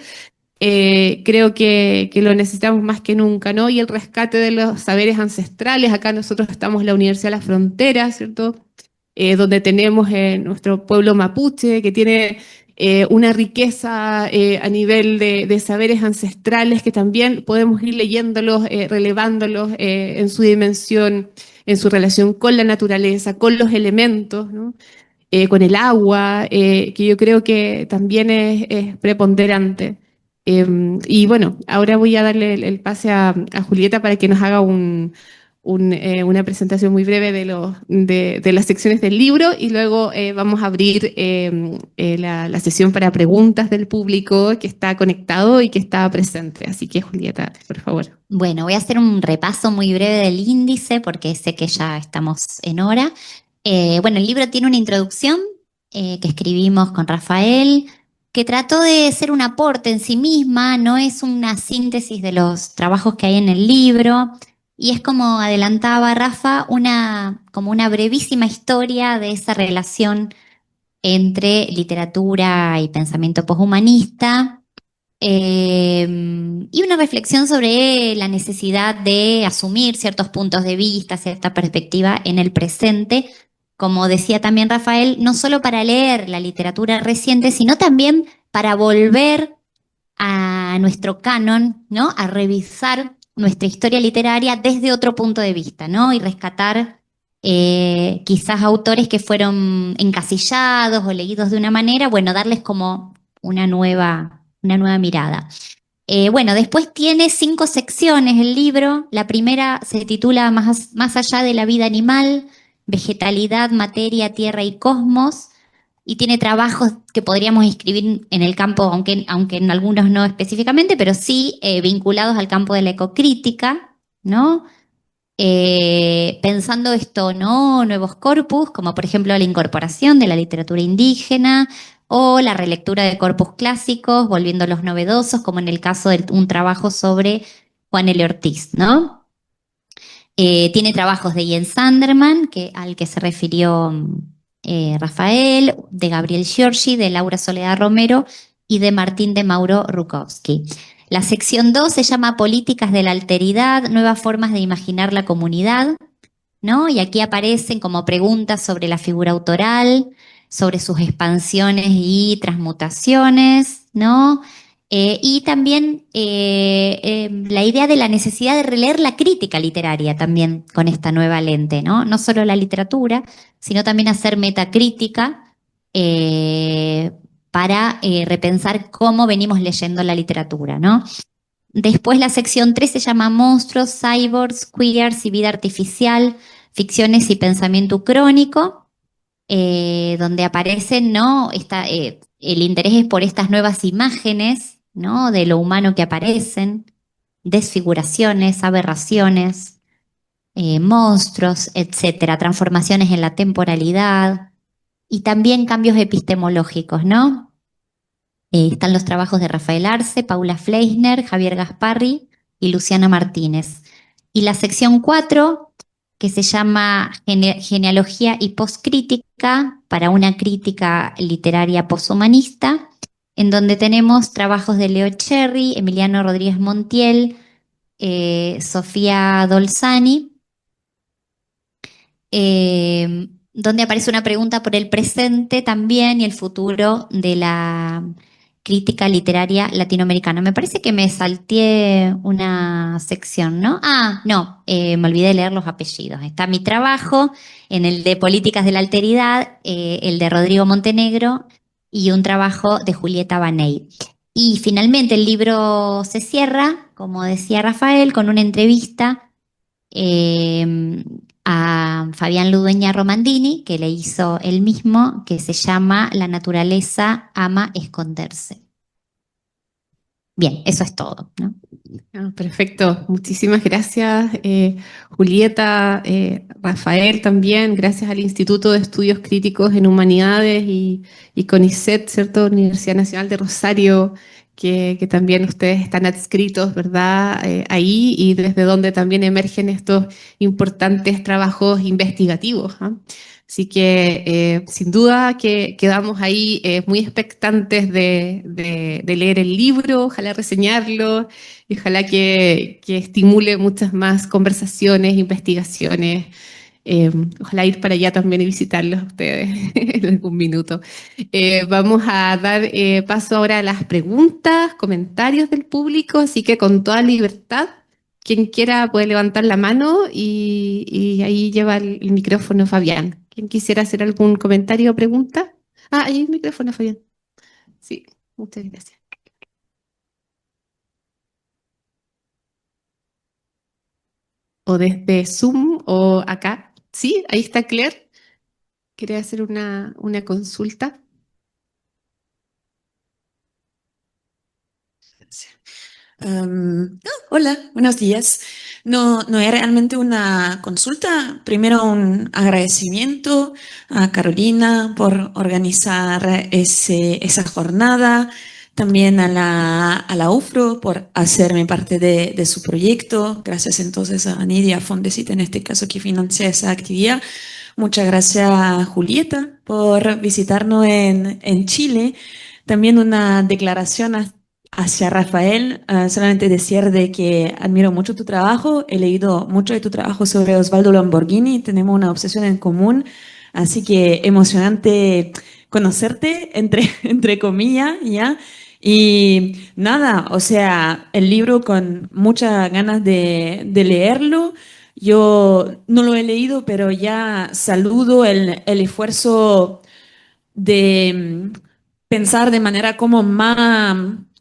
Creo que lo necesitamos más que nunca, ¿no? Y el rescate de los saberes ancestrales. Acá nosotros estamos en la Universidad de la Frontera, ¿cierto? Donde tenemos nuestro pueblo mapuche, que tiene una riqueza a nivel de saberes ancestrales que también podemos ir leyéndolos, relevándolos en su dimensión, en su relación con la naturaleza, con los elementos, ¿no? Con el agua, que yo creo que también es preponderante. Y bueno, ahora voy a darle el pase a Julieta para que nos haga una presentación muy breve de las secciones del libro y luego vamos a abrir la sesión para preguntas del público que está conectado y que está presente. Así que Julieta, por favor. Bueno, voy a hacer un repaso muy breve del índice porque sé que ya estamos en hora. Bueno, el libro tiene una introducción que escribimos con Rafael, que trató de ser un aporte en sí misma, no es una síntesis de los trabajos que hay en el libro, y es como adelantaba Rafa, como una brevísima historia de esa relación entre literatura y pensamiento poshumanista, y una reflexión sobre la necesidad de asumir ciertos puntos de vista, cierta perspectiva en el presente, como decía también Rafael, no solo para leer la literatura reciente, sino también para volver a nuestro canon, ¿no? A revisar nuestra historia literaria desde otro punto de vista, ¿no? Y rescatar quizás autores que fueron encasillados o leídos de una manera, bueno, darles como una nueva mirada. Bueno, después tiene 5 secciones el libro. La primera se titula Más allá de la vida animal, vegetalidad, materia, tierra y cosmos. Y tiene trabajos que podríamos inscribir en el campo, aunque en algunos no específicamente, pero sí vinculados al campo de la ecocrítica, ¿no? Pensando esto, ¿no? Nuevos corpus, como por ejemplo la incorporación de la literatura indígena o la relectura de corpus clásicos, volviéndolos novedosos, como en el caso de un trabajo sobre Juan L. Ortiz, ¿no? Tiene trabajos de Jens Sanderman, al que se refirió Rafael, de Gabriel Giorgi, de Laura Soledad Romero y de Martín de Mauro Rukowski. La sección 2 se llama Políticas de la Alteridad, nuevas formas de imaginar la comunidad, ¿no? Y aquí aparecen como preguntas sobre la figura autoral, sobre sus expansiones y transmutaciones, ¿no? Y también la idea de la necesidad de releer la crítica literaria también con esta nueva lente, ¿no? No solo la literatura, sino también hacer metacrítica para repensar cómo venimos leyendo la literatura, ¿no? Después la sección 3 se llama Monstruos, Cyborgs, Queers y Vida Artificial, Ficciones y Pensamiento Crónico, donde aparecen, ¿no? El interés es por estas nuevas imágenes, ¿no? De lo humano que aparecen, desfiguraciones, aberraciones, monstruos, etcétera, transformaciones en la temporalidad y también cambios epistemológicos, ¿no? Están los trabajos de Rafael Arce, Paula Fleisner, Javier Gasparri y Luciana Martínez. Y la sección 4, que se llama Genealogía y Postcrítica para una crítica literaria poshumanista, en donde tenemos trabajos de Leo Cherry, Emiliano Rodríguez Montiel, Sofía Dolzani, donde aparece una pregunta por el presente también y el futuro de la crítica literaria latinoamericana. Me parece que me salteé una sección, ¿no? Ah, no, me olvidé de leer los apellidos. Está mi trabajo en el de Políticas de la Alteridad, el de Rodrigo Montenegro y un trabajo de Julieta Baney. Y finalmente el libro se cierra, como decía Rafael, con una entrevista a Fabián Ludueña Romandini, que le hizo él mismo, que se llama La naturaleza ama esconderse. Bien, eso es todo, ¿no? Ah, perfecto, muchísimas gracias, Julieta, Rafael también, gracias al Instituto de Estudios Críticos en Humanidades y CONICET, ¿cierto? Universidad Nacional de Rosario, que también ustedes están adscritos, ¿verdad? Ahí y desde donde también emergen estos importantes trabajos investigativos, ¿ah? Así que sin duda que quedamos ahí muy expectantes de leer el libro, ojalá reseñarlo y ojalá que estimule muchas más conversaciones, investigaciones. Ojalá ir para allá también y visitarlos a ustedes en algún minuto. Vamos a dar paso ahora a las preguntas, comentarios del público, así que con toda libertad, quien quiera puede levantar la mano y ahí lleva el micrófono Fabián. ¿Quién quisiera hacer algún comentario o pregunta? Ah, ahí hay el micrófono, Fabián. Sí, muchas gracias. O desde Zoom o acá. Sí, ahí está Claire. ¿Quiere hacer una consulta? Hola, buenos días. No es realmente una consulta. Primero un agradecimiento a Carolina por organizar esa jornada. También a la UFRO por hacerme parte de su proyecto. Gracias entonces a Nidia Fondesit en este caso que financia esa actividad. Muchas gracias Julieta por visitarnos en Chile. También una declaración hacia Rafael, solamente decir de que admiro mucho tu trabajo, he leído mucho de tu trabajo sobre Osvaldo Lamborghini, tenemos una obsesión en común, así que emocionante conocerte, entre comillas, ¿ya? Y nada, o sea, el libro con muchas ganas de leerlo. Yo no lo he leído, pero ya saludo el esfuerzo de pensar de manera como más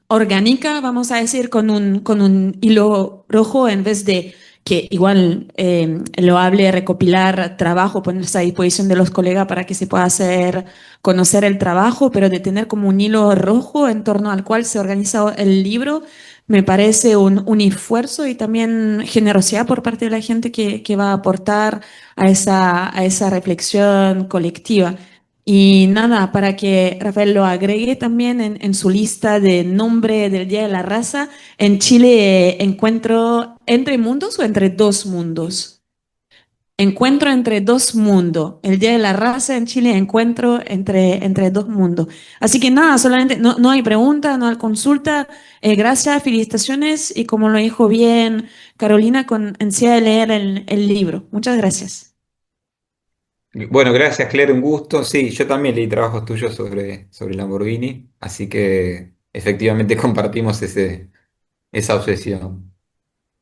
orgánica, vamos a decir, con un hilo rojo en vez de que igual lo hable, recopilar trabajo, ponerse a disposición de los colegas para que se pueda hacer conocer el trabajo, pero de tener como un hilo rojo en torno al cual se organiza el libro, me parece un esfuerzo y también generosidad por parte de la gente que va a aportar a esa reflexión colectiva. Y nada, para que Rafael lo agregue también en su lista de nombre del Día de la Raza, en Chile encuentro entre mundos o entre dos mundos. Encuentro entre dos mundos. El Día de la Raza en Chile encuentro entre dos mundos. Así que nada, solamente no hay pregunta, no hay consulta. Gracias, felicitaciones y como lo dijo bien Carolina, con ansia de leer el libro. Muchas gracias. Bueno, gracias, Claire, un gusto. Sí, yo también leí trabajos tuyos sobre Lamborghini, así que efectivamente compartimos esa obsesión.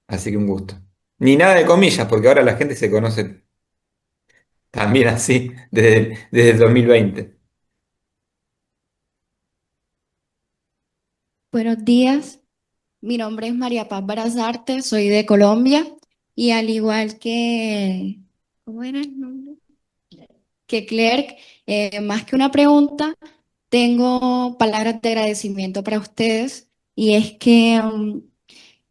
Así que un gusto. Ni nada de comillas, porque ahora la gente se conoce también así desde el 2020. Buenos días, mi nombre es María Paz Barazarte, soy de Colombia y al igual que, ¿cómo era el nombre? Que Clerc, más que una pregunta, tengo palabras de agradecimiento para ustedes y es que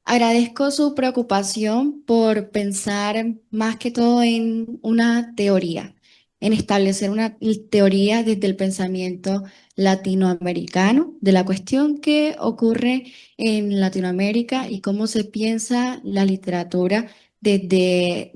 Agradezco su preocupación por pensar más que todo en una teoría, en establecer una teoría desde el pensamiento latinoamericano de la cuestión que ocurre en Latinoamérica y cómo se piensa la literatura desde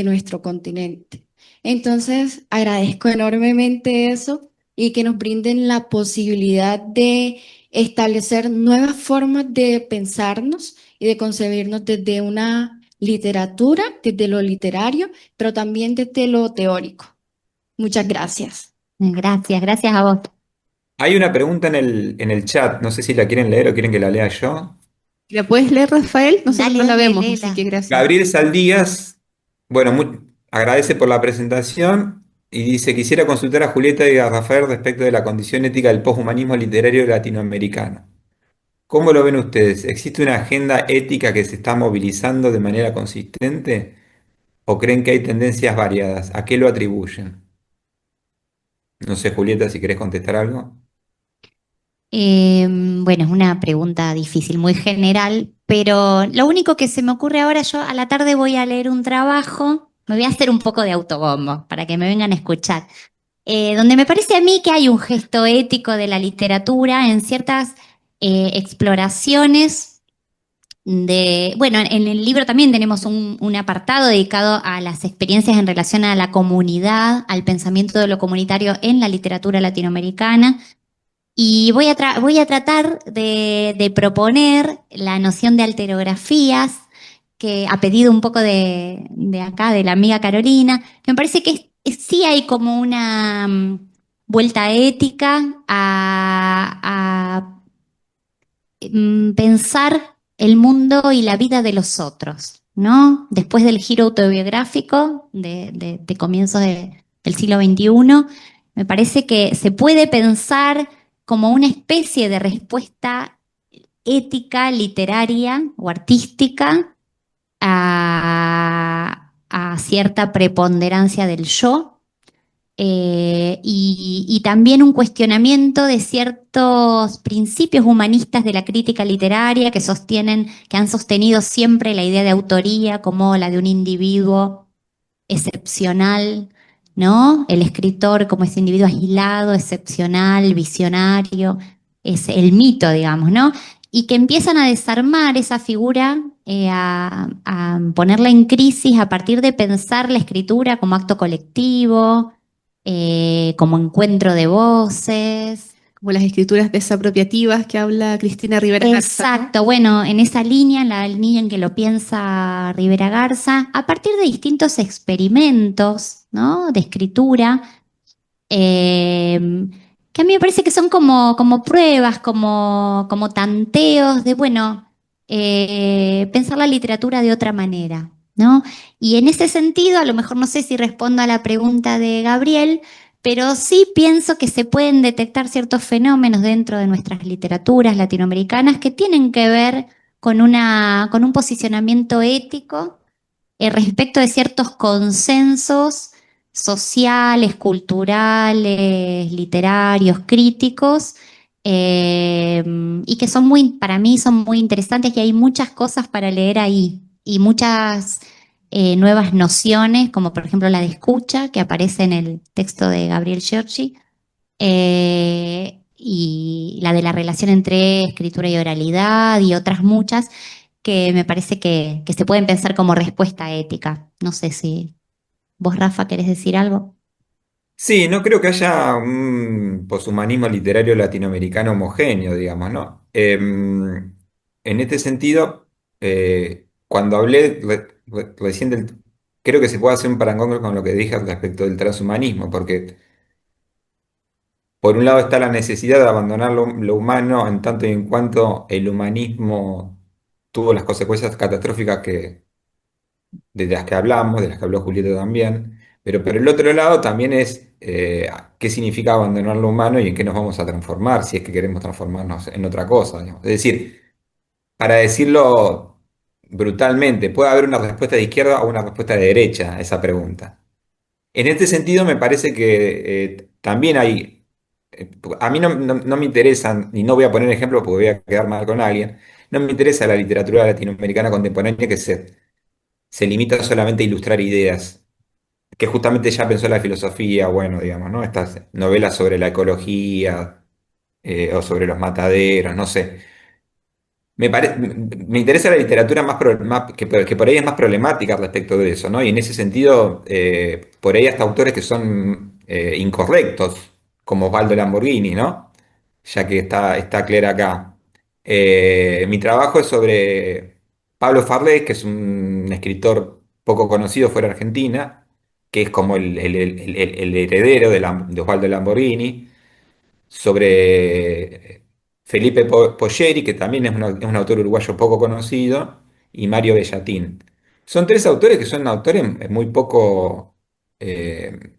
nuestro continente. Entonces, agradezco enormemente eso y que nos brinden la posibilidad de establecer nuevas formas de pensarnos y de concebirnos desde una literatura, desde lo literario, pero también desde lo teórico. Muchas gracias. Gracias, gracias a vos. Hay una pregunta en el chat, no sé si la quieren leer o quieren que la lea yo. ¿La puedes leer, Rafael? Nosotros no la Dale, vemos, así léela. que gracias. Gabriel Saldías, bueno, agradece por la presentación y dice, quisiera consultar a Julieta y a Rafael respecto de la condición ética del poshumanismo literario latinoamericano. ¿Cómo lo ven ustedes? ¿Existe una agenda ética que se está movilizando de manera consistente? ¿O creen que hay tendencias variadas? ¿A qué lo atribuyen? No sé, Julieta, si querés contestar algo. Bueno, es una pregunta difícil, muy general, pero lo único que se me ocurre ahora, yo a la tarde voy a leer un trabajo, me voy a hacer un poco de autobombo para que me vengan a escuchar, donde me parece a mí que hay un gesto ético de la literatura en ciertas exploraciones bueno, en el libro también tenemos un apartado dedicado a las experiencias en relación a la comunidad, al pensamiento de lo comunitario en la literatura latinoamericana. Y voy a tratar de proponer la noción de alterografías, que a pedido un poco de acá, de la amiga Carolina, que me parece que sí hay como una vuelta ética a pensar el mundo y la vida de los otros, ¿no? Después del giro autobiográfico de comienzos del siglo XXI, me parece que se puede pensar como una especie de respuesta ética, literaria o artística a cierta preponderancia del yo, y también un cuestionamiento de ciertos principios humanistas de la crítica literaria que sostienen, que han sostenido siempre la idea de autoría como la de un individuo excepcional, ¿no? El escritor como ese individuo aislado, excepcional, visionario, es el mito, digamos, ¿no? Y que empiezan a desarmar esa figura, a ponerla en crisis a partir de pensar la escritura como acto colectivo, como encuentro de voces. Como las escrituras desapropiativas que habla Cristina Rivera Garza, ¿no? Exacto, bueno, en esa línea, en la línea en que lo piensa Rivera Garza, a partir de distintos experimentos, ¿no? De escritura, que a mí me parece que son como pruebas, como tanteos de, bueno, pensar la literatura de otra manera, ¿no? Y en ese sentido, a lo mejor no sé si respondo a la pregunta de Gabriel, pero sí pienso que se pueden detectar ciertos fenómenos dentro de nuestras literaturas latinoamericanas que tienen que ver con un posicionamiento ético respecto de ciertos consensos sociales, culturales, literarios, críticos, y que son para mí son muy interesantes y hay muchas cosas para leer ahí y muchas nuevas nociones, como por ejemplo la de escucha, que aparece en el texto de Gabriel Giorgi, y la de la relación entre escritura y oralidad y otras muchas que me parece que se pueden pensar como respuesta ética. No sé si vos, Rafa, querés decir algo. Sí, no creo que haya un poshumanismo literario latinoamericano homogéneo, digamos, ¿no? En este sentido, cuando hablé recién creo que se puede hacer un parangón con lo que dije respecto del transhumanismo, porque por un lado está la necesidad de abandonar lo humano en tanto y en cuanto el humanismo tuvo las consecuencias catastróficas de las que hablamos, de las que habló Julieta también, pero por el otro lado también es qué significa abandonar lo humano y en qué nos vamos a transformar, si es que queremos transformarnos en otra cosa, digamos. Es decir, para decirlo brutalmente, puede haber una respuesta de izquierda o una respuesta de derecha a esa pregunta. En este sentido, me parece que también hay, a mí no me interesan, y no voy a poner ejemplos porque voy a quedar mal con alguien, no me interesa la literatura latinoamericana contemporánea que se limita solamente a ilustrar ideas, que justamente ya pensó la filosofía, bueno, digamos, ¿no? Estas novelas sobre la ecología o sobre los mataderos, no sé. Me interesa la literatura que por ahí es más problemática respecto de eso, ¿no? Y en ese sentido, por ahí hasta autores que son incorrectos, como Osvaldo Lamborghini, ¿no? Ya que está Claire acá. Mi trabajo es sobre Pablo Farlés, que es un escritor poco conocido fuera de Argentina, que es como el heredero de Osvaldo Lamborghini, sobre Felipe Polleri, que también es un autor uruguayo poco conocido, y Mario Bellatín. Son tres autores que son autores muy poco eh,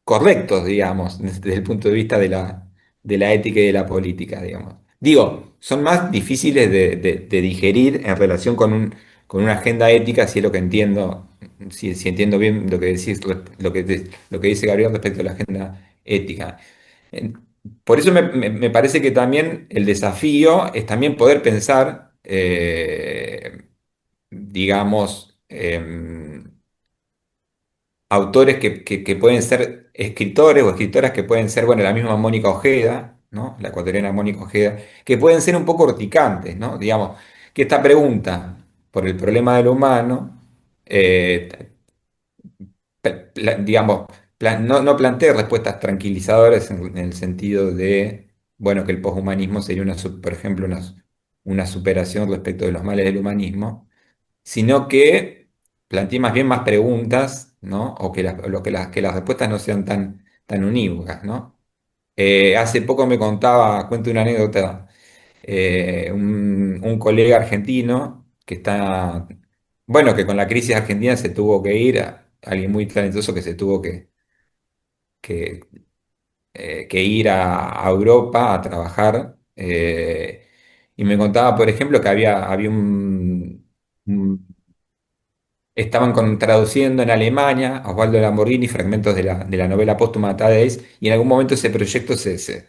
correctos, digamos, desde el punto de vista de la ética y de la política, digamos. Digo, son más difíciles de digerir en relación con una agenda ética, si es lo que entiendo, si entiendo bien lo que decís, lo que dice Gabriel respecto a la agenda ética. En- Por eso me parece que también el desafío es también poder pensar, digamos, autores que pueden ser escritores o escritoras que pueden ser, bueno, la misma Mónica Ojeda, ¿no? La ecuatoriana Mónica Ojeda, que pueden ser un poco urticantes, ¿no? Digamos, que esta pregunta por el problema de lo humano, digamos, no plantee respuestas tranquilizadoras en el sentido de, bueno, que el poshumanismo sería, por ejemplo, una superación respecto de los males del humanismo, sino que plantee más bien más preguntas, ¿no? O que las respuestas no sean tan unívocas, ¿no? Hace poco me cuento una anécdota, un colega argentino que está, bueno, que con la crisis argentina se tuvo que ir, alguien muy talentoso que se tuvo que, que ir a Europa a trabajar, y me contaba, por ejemplo, que había traduciendo en Alemania a Osvaldo Lamborghini fragmentos de la novela póstuma Tadeusz, y en algún momento ese proyecto se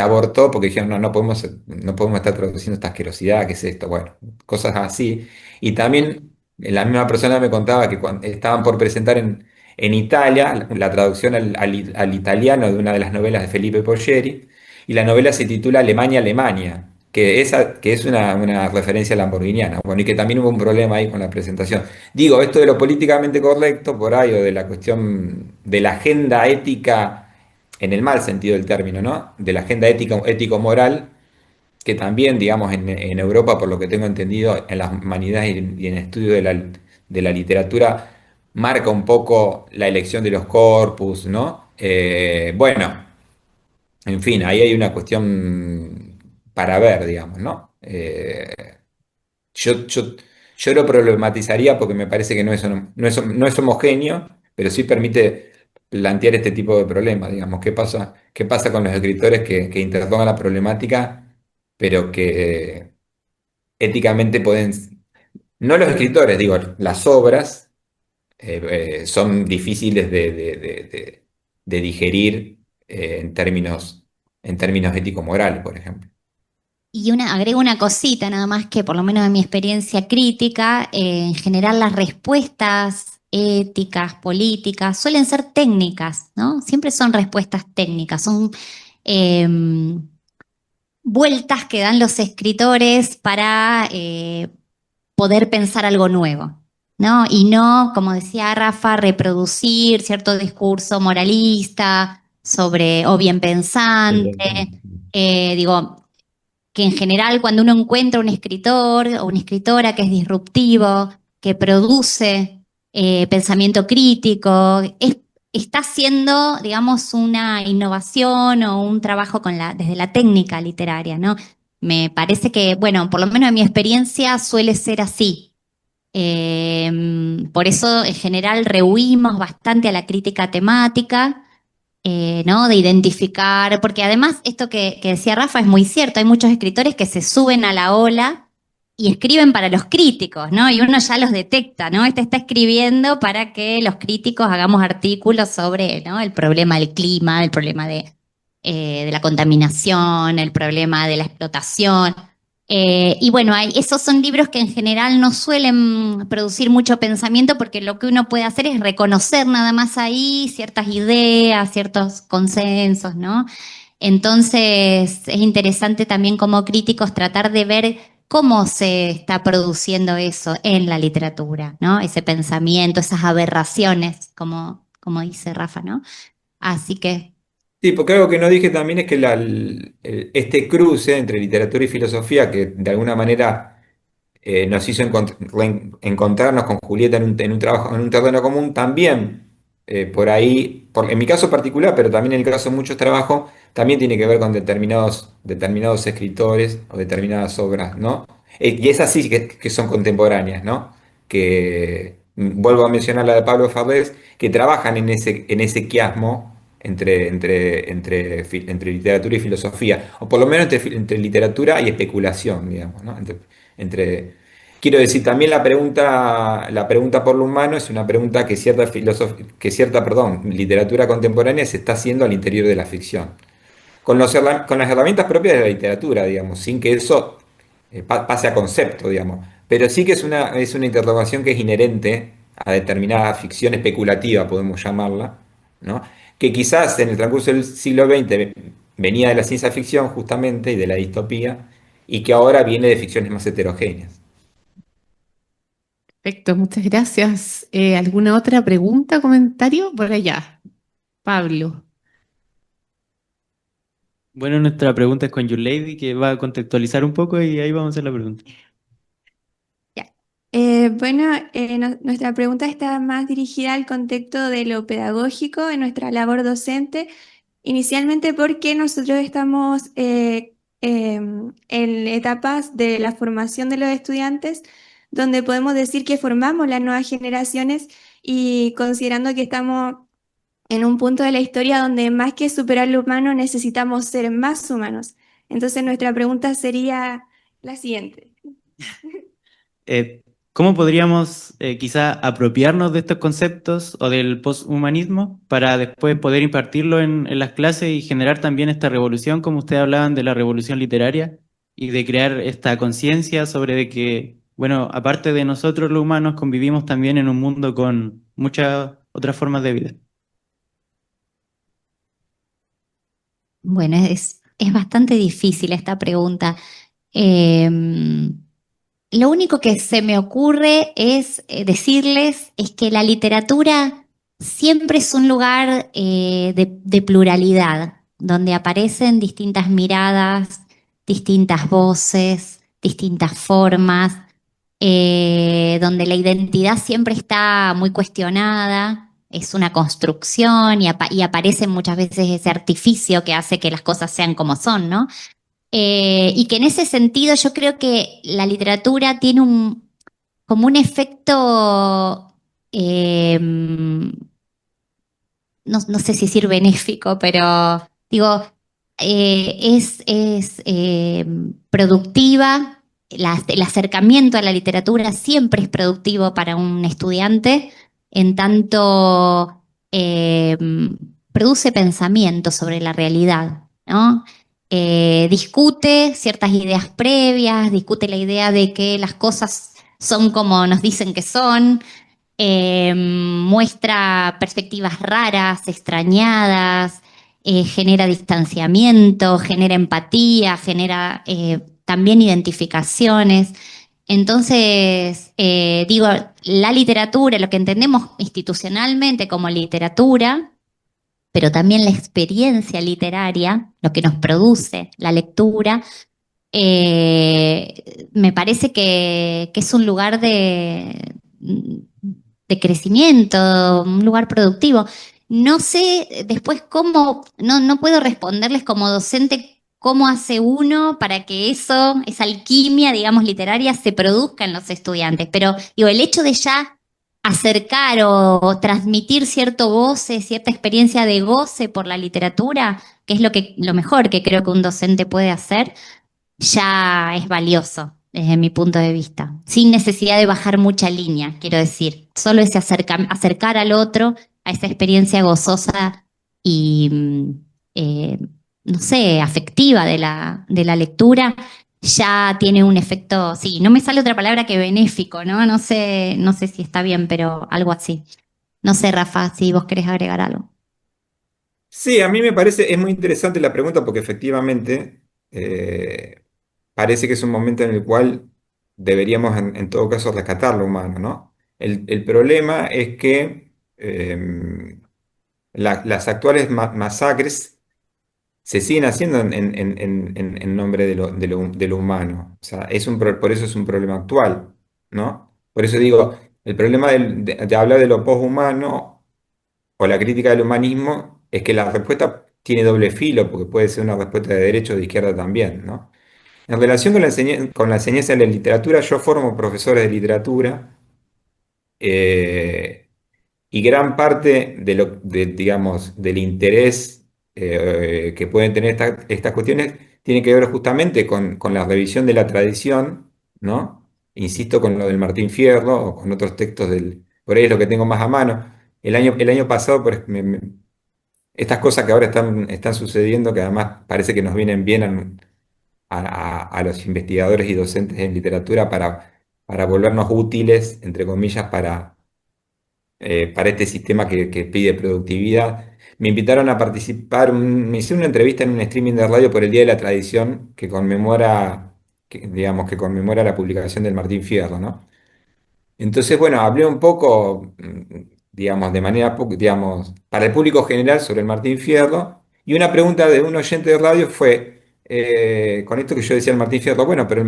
abortó porque dijeron, no, no podemos estar traduciendo esta asquerosidad, ¿qué es esto? Bueno, cosas así. Y también la misma persona me contaba que cuando estaban por presentar en Italia la traducción al italiano de una de las novelas de Felipe Polleri, y la novela se titula Alemania, Alemania, que es una referencia lamborghiniana. Bueno, y que también hubo un problema ahí con la presentación. Digo, esto de lo políticamente correcto por ahí, o de la cuestión de la agenda ética en el mal sentido del término, ¿no? De la agenda ético-moral, que también, digamos, en Europa, por lo que tengo entendido, en las humanidades y en estudio de la literatura, marca un poco la elección de los corpus, ¿no? Bueno, en fin, ahí hay una cuestión para ver, digamos, ¿no? Yo, yo, yo lo problematizaría porque me parece que no es homogéneo, pero sí permite plantear este tipo de problemas, digamos. ¿Qué pasa con los escritores que interrogan la problemática, pero que éticamente pueden, no los escritores, digo, las obras son difíciles de digerir en términos ético-morales, por ejemplo. Y agrego una cosita nada más que por lo menos en mi experiencia crítica, en general las respuestas éticas, políticas, suelen ser técnicas, ¿no? Siempre son respuestas técnicas, son vueltas que dan los escritores para poder pensar algo nuevo, ¿no? Y no, como decía Rafa, reproducir cierto discurso moralista sobre o bien pensante. Digo, que en general cuando uno encuentra un escritor o una escritora que es disruptivo, que produce pensamiento crítico, está haciendo, digamos, una innovación o un trabajo desde la técnica literaria, ¿no? Me parece que, bueno, por lo menos en mi experiencia suele ser así. Por eso, en general, rehuimos bastante a la crítica temática, ¿no? De identificar, porque además esto que decía Rafa es muy cierto, hay muchos escritores que se suben a la ola y escriben para los críticos, ¿no? Y uno ya los detecta, ¿no? Este está escribiendo para que los críticos hagamos artículos sobre, ¿no? El problema del clima, el problema de la contaminación, el problema de la explotación. Y bueno, esos son libros que en general no suelen producir mucho pensamiento porque lo que uno puede hacer es reconocer nada más ahí ciertas ideas, ciertos consensos, ¿no? Entonces es interesante también como críticos tratar de ver cómo se está produciendo eso en la literatura, ¿no? Ese pensamiento, esas aberraciones, como dice Rafa, ¿no? Así que, Sí, porque algo que no dije también es que este cruce entre literatura y filosofía, que de alguna manera nos hizo encontrarnos con Julieta en un trabajo, en un terreno común, también por ahí, en mi caso particular, pero también en el caso de muchos trabajos, también tiene que ver con determinados escritores o determinadas obras, ¿no? Y esas sí que son contemporáneas, ¿no? Que vuelvo a mencionar la de Pablo Farrés, que trabajan en ese quiasmo entre literatura y filosofía, o por lo menos entre literatura y especulación, digamos, ¿no? Quiero decir, también la pregunta por lo humano es una pregunta que cierta literatura contemporánea se está haciendo al interior de la ficción, con las herramientas propias de la literatura, digamos, sin que eso pase a concepto, digamos. Pero sí que es una interrogación que es inherente a determinada ficción especulativa, podemos llamarla, ¿no? Que quizás en el transcurso del siglo XX venía de la ciencia ficción justamente y de la distopía, y que ahora viene de ficciones más heterogéneas. Perfecto, muchas gracias. ¿Alguna otra pregunta, comentario? Por allá, Pablo. Bueno, nuestra pregunta es con You Lady, que va a contextualizar un poco y ahí vamos a hacer la pregunta. Ya. Nuestra pregunta está más dirigida al contexto de lo pedagógico en nuestra labor docente, inicialmente porque nosotros estamos en etapas de la formación de los estudiantes, donde podemos decir que formamos las nuevas generaciones y considerando que estamos en un punto de la historia donde más que superar lo humano necesitamos ser más humanos. Entonces nuestra pregunta sería la siguiente. Eh, ¿Cómo podríamos quizá apropiarnos de estos conceptos o del posthumanismo para después poder impartirlo en las clases y generar también esta revolución, como ustedes hablaban de la revolución literaria, y de crear esta conciencia sobre de que, bueno, aparte de nosotros los humanos, convivimos también en un mundo con muchas otras formas de vida? bueno, es bastante difícil esta pregunta. Em, Lo único que se me ocurre es decirles es que la literatura siempre es un lugar de pluralidad, donde aparecen distintas miradas, distintas voces, distintas formas, donde la identidad siempre está muy cuestionada, es una construcción y aparece muchas veces ese artificio que hace que las cosas sean como son, ¿no? Y que en ese sentido yo creo que la literatura tiene como un efecto, no sé si decir benéfico, pero digo, es productiva. El acercamiento a la literatura siempre es productivo para un estudiante, en tanto eh, produce pensamiento sobre la realidad, ¿no? Discute ciertas ideas previas, discute la idea de que las cosas son como nos dicen que son, muestra perspectivas raras, extrañadas, genera distanciamiento, genera empatía, genera también identificaciones. Entonces, digo, la literatura, lo que entendemos institucionalmente como literatura, pero también la experiencia literaria, lo que nos produce la lectura, me parece que es un lugar de crecimiento, un lugar productivo. No sé después cómo, no puedo responderles como docente cómo hace uno para que eso, esa alquimia, digamos, literaria se produzca en los estudiantes, pero digo, el hecho de ya acercar o transmitir cierto goce, cierta experiencia de goce por la literatura, que es lo mejor que creo que un docente puede hacer, ya es valioso desde mi punto de vista, sin necesidad de bajar mucha línea, quiero decir, solo ese acercar al otro a esa experiencia gozosa y, no sé, afectiva de la lectura, ya tiene un efecto, sí, no me sale otra palabra que benéfico, ¿no? No sé si está bien, pero algo así. No sé, Rafa, si vos querés agregar algo. Sí, a mí me parece, es muy interesante la pregunta porque efectivamente eh, parece que es un momento en el cual deberíamos en todo caso rescatar lo humano, ¿no? El problema es que las actuales masacres se siguen haciendo en nombre de lo humano. O sea, por eso es un problema actual, ¿no? Por eso digo, el problema de hablar de lo poshumano o la crítica del humanismo es que la respuesta tiene doble filo, porque puede ser una respuesta de derecha o de izquierda también, ¿no? En relación con la enseñanza de la literatura, yo formo profesores de literatura. eh, y gran parte digamos, del interés que pueden tener estas cuestiones tiene que ver justamente con la revisión de la tradición, ¿no? Insisto con lo del Martín Fierro o con otros textos por ahí es lo que tengo más a mano. El año pasado, estas cosas que ahora están sucediendo, que además parece que nos vienen bien a los investigadores y docentes en literatura para volvernos útiles, entre comillas, para este sistema que pide productividad. Me invitaron a participar, me hicieron una entrevista en un streaming de radio por el Día de la Tradición digamos, que conmemora la publicación del Martín Fierro, ¿no? Entonces, bueno, hablé un poco, digamos, de manera, digamos, para el público general sobre el Martín Fierro, y una pregunta de un oyente de radio fue, con esto que yo decía el Martín Fierro, bueno, pero el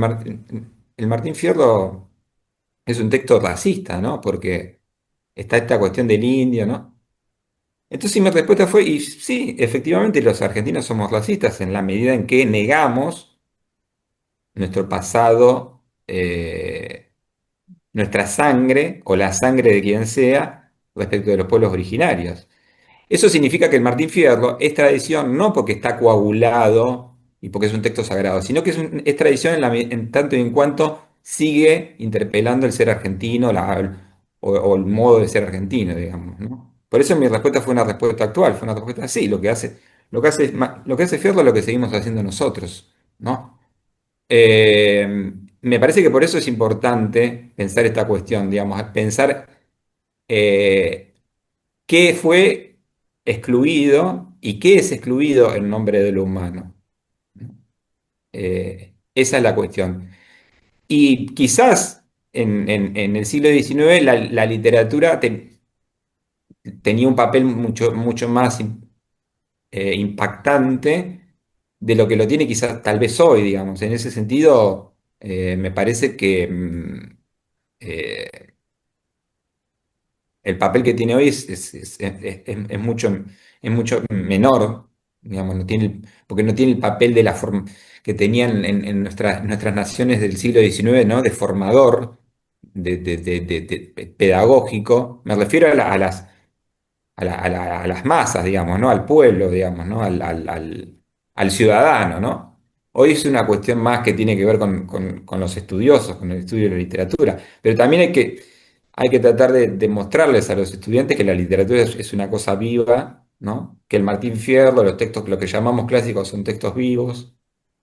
Martín Fierro es un texto racista, ¿no? Porque está esta cuestión del indio, ¿no? Entonces mi respuesta fue, y sí, efectivamente los argentinos somos racistas en la medida en que negamos nuestro pasado, nuestra sangre o la sangre de quien sea respecto de los pueblos originarios. Eso significa que el Martín Fierro es tradición no porque está coagulado y porque es un texto sagrado, sino que es tradición en tanto y en cuanto sigue interpelando el ser argentino o el modo de ser argentino, digamos, ¿no? Por eso mi respuesta fue una respuesta actual, fue una respuesta así, lo que hace Fierro es lo que seguimos haciendo nosotros, ¿no? Me parece que por eso es importante pensar esta cuestión, digamos, pensar eh, qué fue excluido y qué es excluido en nombre de lo humano. Esa es la cuestión. Y quizás en el siglo XIX la literatura tenía un papel mucho, mucho más impactante de lo que lo tiene quizás tal vez hoy, digamos. En ese sentido, me parece que eh, el papel que tiene hoy es mucho menor, digamos, porque no tiene el papel de la forma que tenían en nuestras naciones del siglo XIX, ¿no? De formador, de pedagógico. Me refiero a las masas, digamos, ¿no? Al pueblo, digamos, ¿no? Al ciudadano, ¿no? Hoy es una cuestión más que tiene que ver con los estudiosos, con el estudio de la literatura, pero también hay que tratar de mostrarles a los estudiantes que la literatura es una cosa viva, ¿no? Que el Martín Fierro, los textos, lo que llamamos clásicos, son textos vivos,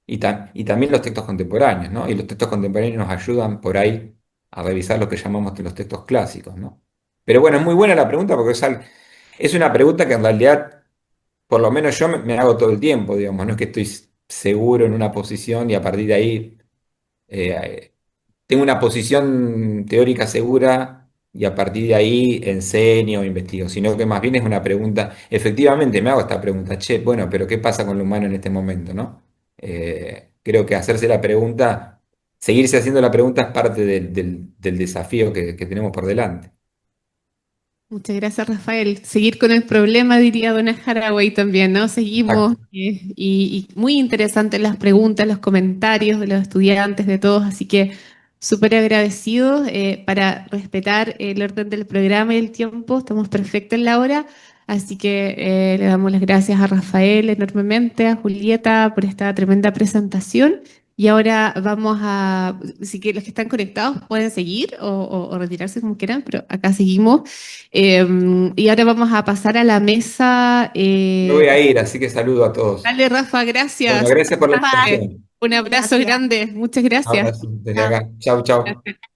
y también los textos contemporáneos, ¿no? Y los textos contemporáneos nos ayudan por ahí a revisar lo que llamamos los textos clásicos, ¿no? Pero bueno, es muy buena la pregunta porque es una pregunta que en realidad, por lo menos yo me hago todo el tiempo, digamos, no es que estoy seguro en una posición y a partir de ahí eh, tengo una posición teórica segura y a partir de ahí enseño o investigo, sino que más bien es una pregunta, efectivamente me hago esta pregunta, che, bueno, pero ¿qué pasa con lo humano en este momento, no? Creo que hacerse la pregunta, seguirse haciendo la pregunta es parte del desafío que tenemos por delante. Muchas gracias, Rafael. Seguir con el problema, diría Donna Haraway también, ¿no? Seguimos Exacto. y muy interesantes las preguntas, los comentarios de los estudiantes, de todos, así que súper agradecidos para respetar el orden del programa y el tiempo. Estamos perfectos en la hora, así que le damos las gracias a Rafael enormemente, a Julieta por esta tremenda presentación. Y ahora vamos si que los que están conectados pueden seguir o retirarse como quieran, pero acá seguimos. Y ahora vamos a pasar a la mesa. Me voy a ir, así que saludo a todos. Dale, Rafa, Bueno, gracias. gracias por la Rafa, invitación. Un abrazo Gracias. grande. Muchas gracias. Abrazo desde acá. Chau, chau. Gracias.